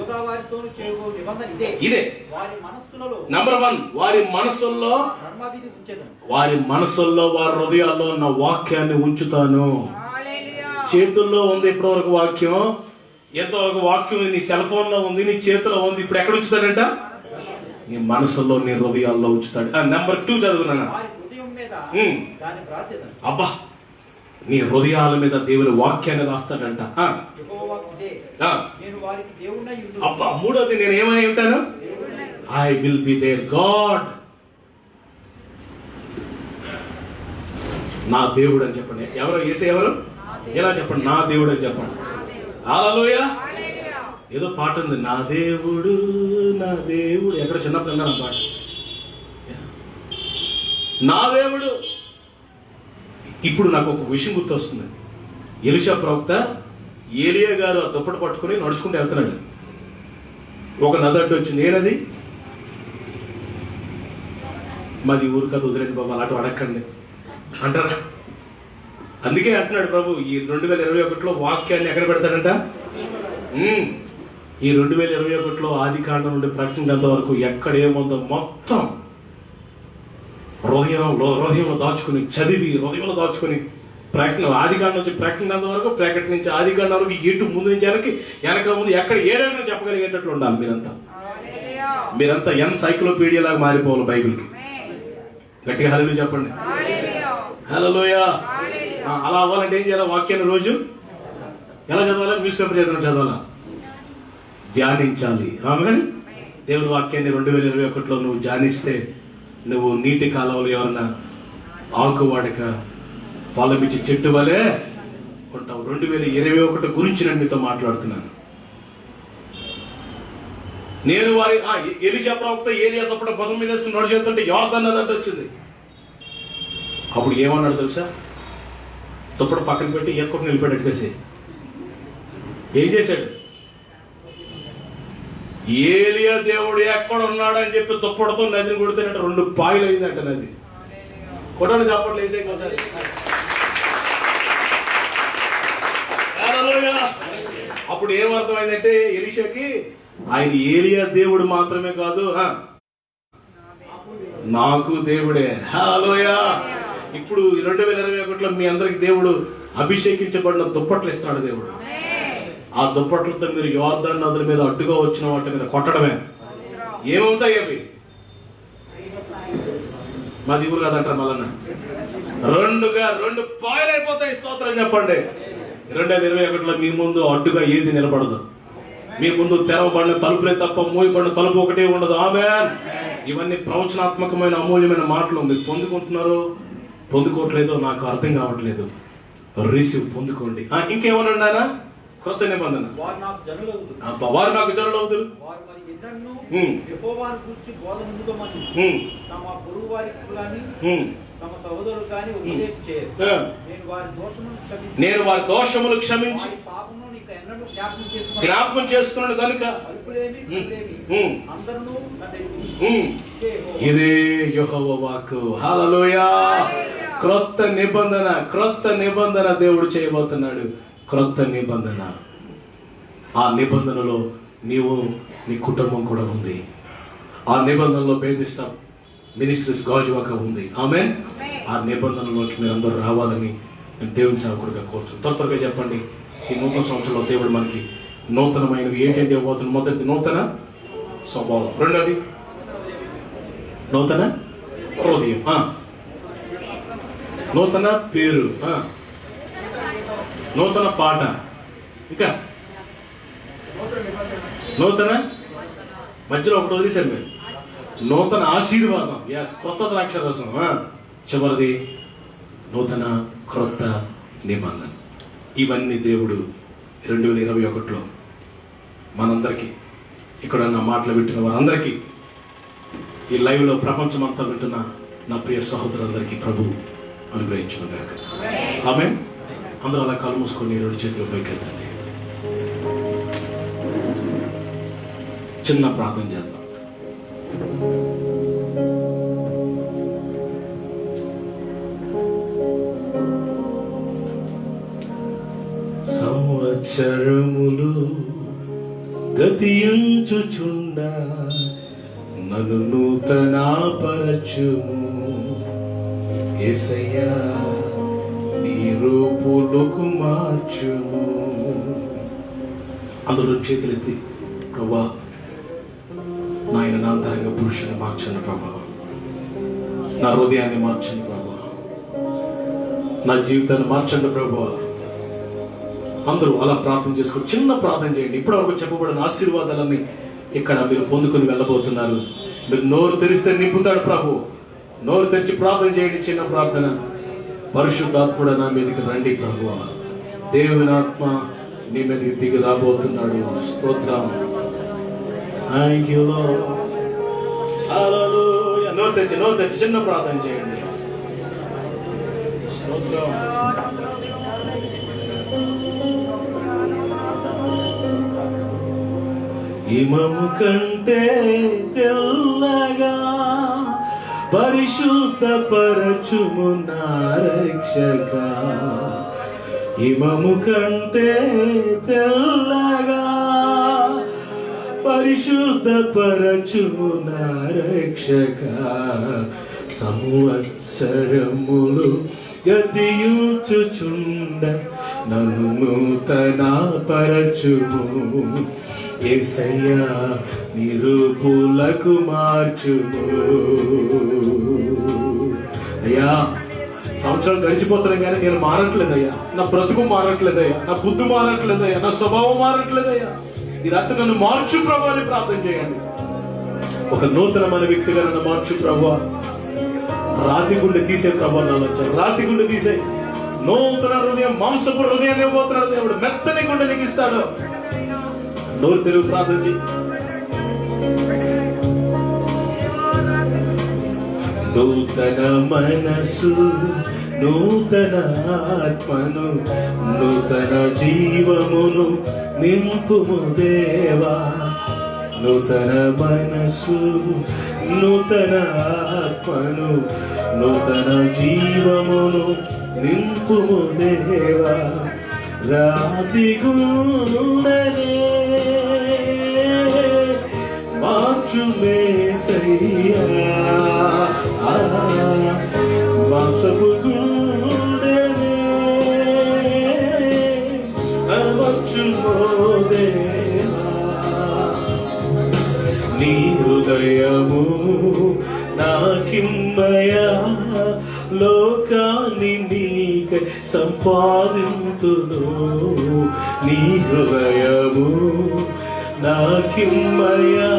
యోధా వారితోను చేయబో నిబంధన ఇదే. వారి మనస్సులలో నంబర్ 1, వారి మనస్సుల్లో, ధర్మాభిధి ఉంచెదను. వారి మనస్సుల్లో, వారి హృదయాల్లో ఉన్న వాక్యాన్ని ఉంచుతాను. చేతుల్లో ఉంది ఇప్పటివరకు వాక్యం, ఎంతవరకు వాక్యం నీ సెల్ ఫోన్ లో ఉంది, నీ చేతిలో ఉంది. ఇప్పుడు ఎక్కడ ఉంచుతాడంట? నీ మనసులో, నీ హృదయాల్లో ఉంచుతాడు. నెంబర్ 2 చదువునా? వారి హృదయం మీద దాన్ని వ్రాసేదను. అబ్బా, నీ హృదయాల మీద దేవుని వాక్యాన్ని రాస్తాడంట. యెహోవా ఇదే. నేను వారికి దేవుడై ఉందును. అబ్బా, మూడోది నేను ఏమని ఉంటాను? I will be there God. నా దేవుడు అని చెప్పండి. ఎవరు? యేసు ఎవరు? ఎలా చెప్పండి? నా దేవుడు అని చెప్పండి. హల్లెలూయా. ఏదో పాట ఉంది, నా దేవుడు నా దేవుడు. ఎక్కడ చిన్నప్పుడు విన్నాను పాట. నా దేవుడు. ఇప్పుడు నాకు ఒక విషయం గుర్తొస్తుంది. ఎలీషా ప్రవక్త ఏలియా గారు ఆ దుప్పటి పట్టుకుని నడుచుకుంటూ వెళ్తున్నాడు. ఒక నది అడ్డు వచ్చింది. ఏనది? మాది ఊరు కదా, వదిలేండి బాబు, అలాంటి అడగండి అంటారా? అందుకే అంటున్నాడు ప్రభు, ఈ 2021లో వాక్యాన్ని ఎక్కడ పెడతాడంట? ఈ 2021లో ఆది కాండం నుండి ప్రకటించేంత వరకు ఎక్కడ ఏముందో మొత్తం హృదయంలో దాచుకుని, చదివి హృదయంలో దాచుకుని, ప్రకటన ఆది కాండం నుంచి ప్రకటించేంత వరకు, ప్రకటన నుంచి ఆది కాండం వరకు ఎటు ముందు నుంచి వెనక ముందు ఎక్కడ ఏదైనా చెప్పగలిగేటట్లు ఉండాలి. మీరంతా ఎన్సైక్లోపీడియా లాగా మారిపోవాలి బైబిల్కి. గట్టిగా హల్లెలూయా చెప్పండి. హల్లెలూయా. అలా అవ్వాలంటే ఏం చేయాలి? వాక్యాన్ని రోజు ఎలా చదవాలా? న్యూస్ పేపర్ చదవాలా? ధ్యానించాలి. ఆమేన్. దేవుని వాక్యాన్ని 2021లో నువ్వు ధ్యానిస్తే నువ్వు నీటి కాలంలో ఎవరన్నా ఆకువాడక ఫలమిచ్చి చెట్టు వలె ఉంటావు. 2021 గురించి నేను మీతో మాట్లాడుతున్నాను. నేను వారి ఎలీషా ప్రవక్త ఏలియా తప్పుడు పదం మీద వేసుకుని నడిచేస్తుంటే యోర్దాను నది అడ్డు వచ్చింది. అప్పుడు ఏమన్నాడు తెలుసా? దుప్పటి పక్కన పెట్టి ఎత్తుకొని నిలిపాడు. ఎట్టుకేసి ఏం చేశాడు? ఏలియా దేవుడు ఎక్కడ ఉన్నాడని చెప్పి దుప్పటితో నదిని కొడితేనట్టు 2 పాయలు అయిందంట నది. కొట్టాలి చప్పట్లు వేసే ఒకసారి. అప్పుడు ఏమర్థమైందంటే ఎలీషాకి, ఆయన ఏలియా దేవుడు మాత్రమే కాదు, నాకు దేవుడే. హల్లెలూయా. ఇప్పుడు 2021లో మీ అందరికి దేవుడు అభిషేకించబడిన దుప్పట్లు ఇస్తున్నాడు దేవుడు. ఆ దుప్పట్లతో మీరు యోర్దాను నదుల మీద అడ్డుగా వచ్చిన వాటి మీద కొట్టడమే. ఏమవుతాయి అవి? మా దిగులు కదంటారు మళ్ళన్న 2 పాయలు అయిపోతాయి. స్తోత్రం చెప్పండి. 2021లో మీ ముందు అడ్డుగా ఏది నిలబడదు. మీ ముందు తెరవబడిన తలుపులే తప్ప మూయబడిన తలుపు ఒకటే ఉండదు. ఆమేన్. ఇవన్నీ ప్రవచనాత్మకమైన అమూల్యమైన మాటలు. మీరు పొందుకుంటున్నారో పొందుకోవట్లేదో నాకు అర్థం కావట్లేదు. రిసీవ్, పొందుకోండి. ఇంకేమన్నా? క్రొత్త నిబంధన. వారు నాకు జనులు అవుతారు. యెహోవాను గూర్చి బోధ నిందుకోమని తమ పొరుగు వారికి గాని తమ సహోదరులకు గాని ఉపదేశం చేయరు. నేను వారి దోషములు క్షమించి పాపమును నన్ను జ్ఞాపకం చేసుకున్నాడు కనుక అల్పులేమి కరులేమి ఉమ్. అందరూ నన్ను ఎరుగుదురు. ఇదే యెహోవా. ఇదే యెహోవా వాక్కు. హల్లెలూయా. క్రొత్త నిబంధన దేవుడు చేయబోతున్నాడు. క్రొత్త నిబంధన. ఆ నిబంధనలో నీవు నీ కుటుంబం కూడా ఉంది. ఆ నిబంధనలో బేదిస్తా మినిస్ట్రీస్ గాజువాక ఉంది. ఆమేన్. ఆ నిబంధనలోకి మీరు అందరూ రావాలని నేను దేవుని సేవకుడిగా కోరుతున్నాను. త్వరగా చెప్పండి. ఈ నూతన సంవత్సరంలో దేవుడు మనకి నూతనమైనవి ఏంటంటే ఇవ్వబోతున్నాడు. మొదటిది నూతన స్వభావం, రెండోది నూతన హృదయం, నూతన పేరు, నూతన పాట, ఇంకా నూతన మధ్యలో ఒకటి వదిలేశారు మీరు, నూతన ఆశీర్వాదం. ఎస్, కొత్త ద్రాక్ష రసం. చివరిది నూతన క్రొత్త నిబంధన. ఇవన్నీ దేవుడు 2021లో మనందరికీ, ఇక్కడ నా మాటలు వింటున్న వారందరికీ, ఈ లైవ్లో ప్రపంచమంతా వింటున్న నా ప్రియ సహోదరులందరికీ ప్రభు అనుగ్రహించును గాక. ఆమేన్. అందరూ అలా కాలు మూసుకొని 2 చేతులు పైకెత్తండి. చిన్న ప్రార్థన చేద్దాం. సంవత్సరములు గతించుచుండ నన్ను నూతనపరచుము యేసయ్యా, నీ రూపులకు మార్చుము. అందులో చేతులెత్తి, ప్రభా నాయన నా అంతరంగ పురుషుని మార్చండి ప్రభా, నా హృదయాన్ని మార్చండి ప్రభా, నా జీవితాన్ని మార్చండి ప్రభా. అందరూ అలా ప్రార్థన చేసుకుని చిన్న ప్రార్థన చేయండి. ఇప్పటివరకు చెప్పబడిన ఆశీర్వాదాలన్నీ ఇక్కడ మీరు పొందుకొని వెళ్ళబోతున్నారు. మీరు నోరు తెరిస్తే నింపుతాడు ప్రభు. నోరు తెరిచి ప్రార్థన చేయండి. చిన్న ప్రార్థన. పరిశుద్ధాత్ముడ నా మీదకి రండి ప్రభు. దేవుని ఆత్మ నీ మీదకి దిగి రాబోతున్నాడు. స్తోత్రం. Thank you Lord. హల్లెలూయా. నోరు తెరిచి చిన్న ప్రార్థన చేయండి. స్తోత్రం. హిమము కంటే తెల్లగా పరిశుద్ధ పరచుము నా రక్షక. హిమము కంటే తెల్లగా పరిశుద్ధ పరచుము నా రక్షక. సంవత్సరములు గతించుచుండ నన్ను నూతన పరచుము యేసయ్యా, నీ రూపులకు మార్చుము. అయ్యా, సంవత్సరాలు గడిచిపోతున్నాయి కానీ నేను మారట్లేదయ్యా. నా బ్రతుకు మారట్లేదయ్యా. నా బుద్ధి మారట్లేదయ్యా. నా స్వభావం మారట్లేదయ్యా. ఈ రాత్రి నన్ను మార్చు ప్రభు అని ప్రార్థన చేయండి. ఒక నూతనమైన వ్యక్తిగా నన్ను మార్చు ప్రభు. రాతి గుండె తీసే ప్రభు. రాతి గుండె తీసే నూతన హృదయం, మాంసపు హృదయాన్ని ఇవ్వబోతున్నాడు దేవుడు. మెత్తని గుండె నీకు ఇస్తాడు. నోరు తెలుగు ప్రార్థన చేయి. నూతన మనసు, నూతన ఆత్మను, నూతన జీవమును నింపుము దేవా. నూతన మనసు, నూతన ఆత్మను, నూతన జీవమును నింపుము దేవా. రాతి గుండెనే మార్చుమేసయ్యా. మాంసపు గుండెనే మార్చుమో దేవా. నీ హృదయము నాకిమ్మయా, లోకాన్ని నీకై సంపాదింతును. నీ హృదయము నాకిమ్మయా,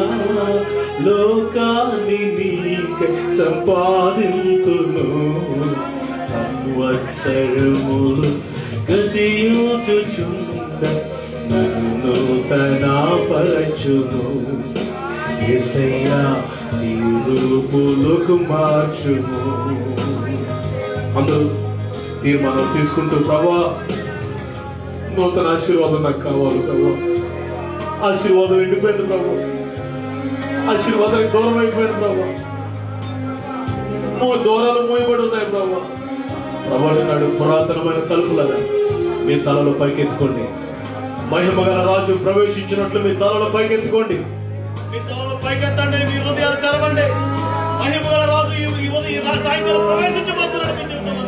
లోకాన్ని నీకై సంపాదింతును. సంవత్సరములు గతించుచుండ నన్ను నూతన పరచుము యేసయ్యా, నీ రూపులకు మార్చుము. అందరూ తీర్మానం తీసుకుంటూ, ప్రభా నూతన ఆశీర్వాదం నాకు కావాలి ప్రభు. ఆశీర్వాదం ఎండిపోయింది ప్రభు. ఆశీర్వాదానికి దూరం అయిపోయింది ప్రభు. దూరాలు మూయబడి ఉన్నాయి ప్రభు. ప్రభాడు పురాతనమైన తలుపులగా మీ తలలో పైకెత్తుకోండి. మహిమ గల రాజు ప్రవేశించినట్లు మీ తలలో పైకెత్తుకోండి. మీ తలలో పైకెత్తండి. మీ హృదయాలు తెరవండి. మహిమ గల రాజు ఈ సాయంకాలం ప్రవేశించబోతున్నాడు మీ జీవితంలో.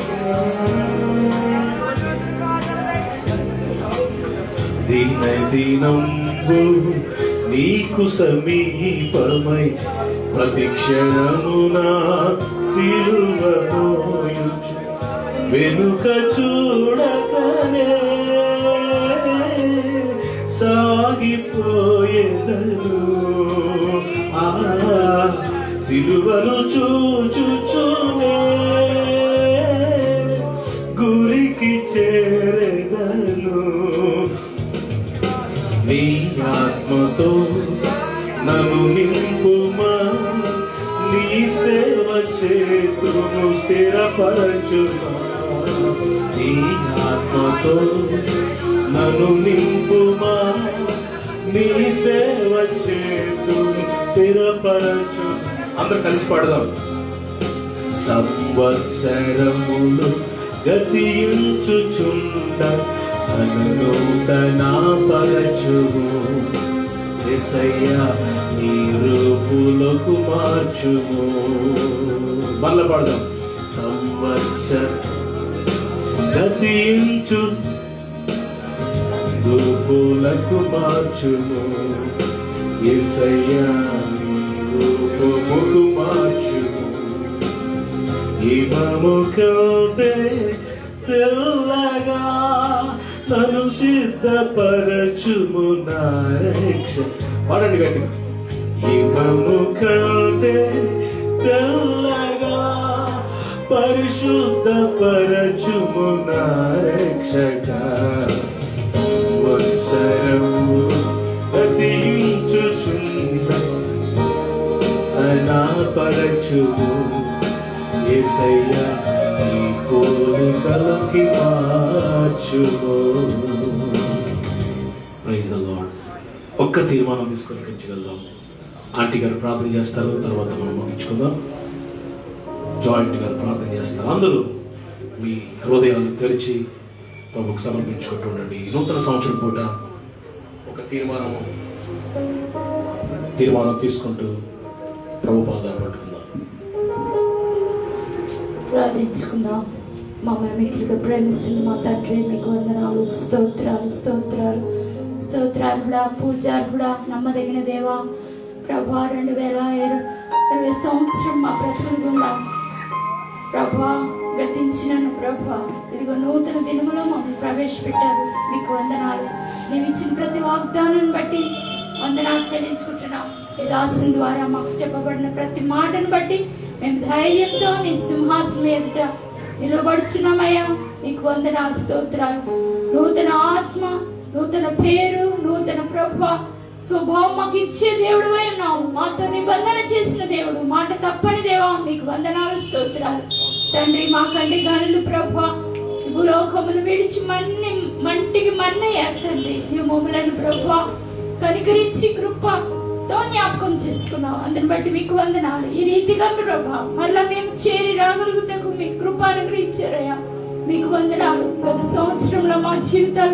దినంబు నీకు సమీపమై ప్రతిక్షణమున సిలువ మోయుచు వెనుక చూడకనే సాగిపోయేదను. సిలువను చూచుచునే గురికి చేరేదను. నీ ఆత్మతో నన్ను నింపుమా, నీ సేవ చేతును స్థిరపరచుమా. నీ ఆత్మతో నన్ను నింపుమా, నీ సేవ చేతును స్థిరపరచు. అందరూ కలిసి పాడదాం. సంవత్సరములు గతించుచుండ నూతన పరచుము. యేసయ్యా నీ రూపులకు మార్చుము. మళ్ళా పాడదాం. సంవత్సర గతించు రూపులకు మార్చుము. యేసయ్యా నీ రూపముకు మార్చుము. హిమము కంటే తెల్లగా నన్ను సిద్ధపరచుము నా రక్ష. పాడండి గట్టిగా. హిమము కంటే తెల్లగా పరిశుద్ధపరచుము నా రక్షక. సంవత్సరము గతించుచుండ నా పరచుము. యేసయ్యా నీ కోరికలకి మార్చుము. Praise the Lord. ఒక్క తీర్మానం తీసుకొని పెంచగలుగుతాం. ఆంటీ గారు ప్రార్థన చేస్తారు, తర్వాత మనం ముగించుకుందాం. జాయింట్ గారు ప్రార్థన చేస్తారు. అందరూ మీ హృదయాలు తెరిచి ప్రభుకు సమర్పించుకుంటూ ఉండండి. ఈ నూతన సంవత్సరం పూట ఒక తీర్మానం తీసుకుంటూ ప్రభు పాదాలు పట్టుకుందాం. ప్రార్థించుకుందాం. మమ్మల్ని మిక్కిలిగా ప్రేమిస్తుంది మా తండ్రి, మీకు వందనాలు, స్తోత్రాలు స్తోత్రాలు స్తోత్రార్హుడా, పూజార్హుడా, నమ్మదగిన దేవా ప్రభా. 2020 సంవత్సరం మా బ్రతుకుల గుండా ప్రభా గతించినను ప్రభా, ఇదిగో నూతన దినములో మమ్మల్ని ప్రవేశపెట్టారు. మీకు వందనాలు. నీవు ఇచ్చిన ప్రతి వాగ్దానం బట్టి వందనాలు చెల్లించుకుంటున్నాం. ఈ దాసుని ద్వారా మాకు చెప్పబడిన ప్రతి మాటను బట్టి మేము ధైర్యంతో నీ సింహాసనం ఎదుట నిలబడుచున్నామయ్యా. నీకు వందనాలు, స్తోత్రాలు. నూతన ఆత్మ, నూతన పేరు, నూతన ప్రభు స్వభావం మాకు ఇచ్చే దేవుడు ఉన్నావు. మాతో నిబంధన చేసిన దేవుడు, మాట తప్పని దేవా. మీకు వందనాలు, స్తోత్రాలు తండ్రి. మా కంటి గనులు ప్రభు భూలోకమును విడిచి మంటికి మన్నయ్యారు తండ్రి. నీవు మమ్మలను ప్రభు కనికరించి కృపతో జ్ఞాపకం చేసుకున్నావు. అందుని బట్టి మీకు వందనాలు. ఈ రీతిగా ప్రభా మళ్ళా మేము చేరి రాగలుగుటకు మీ కృప అనుగ్రహించారయ్యా. మీకు వందనాలు. గత సంవత్సరంలో మా జీవితాలు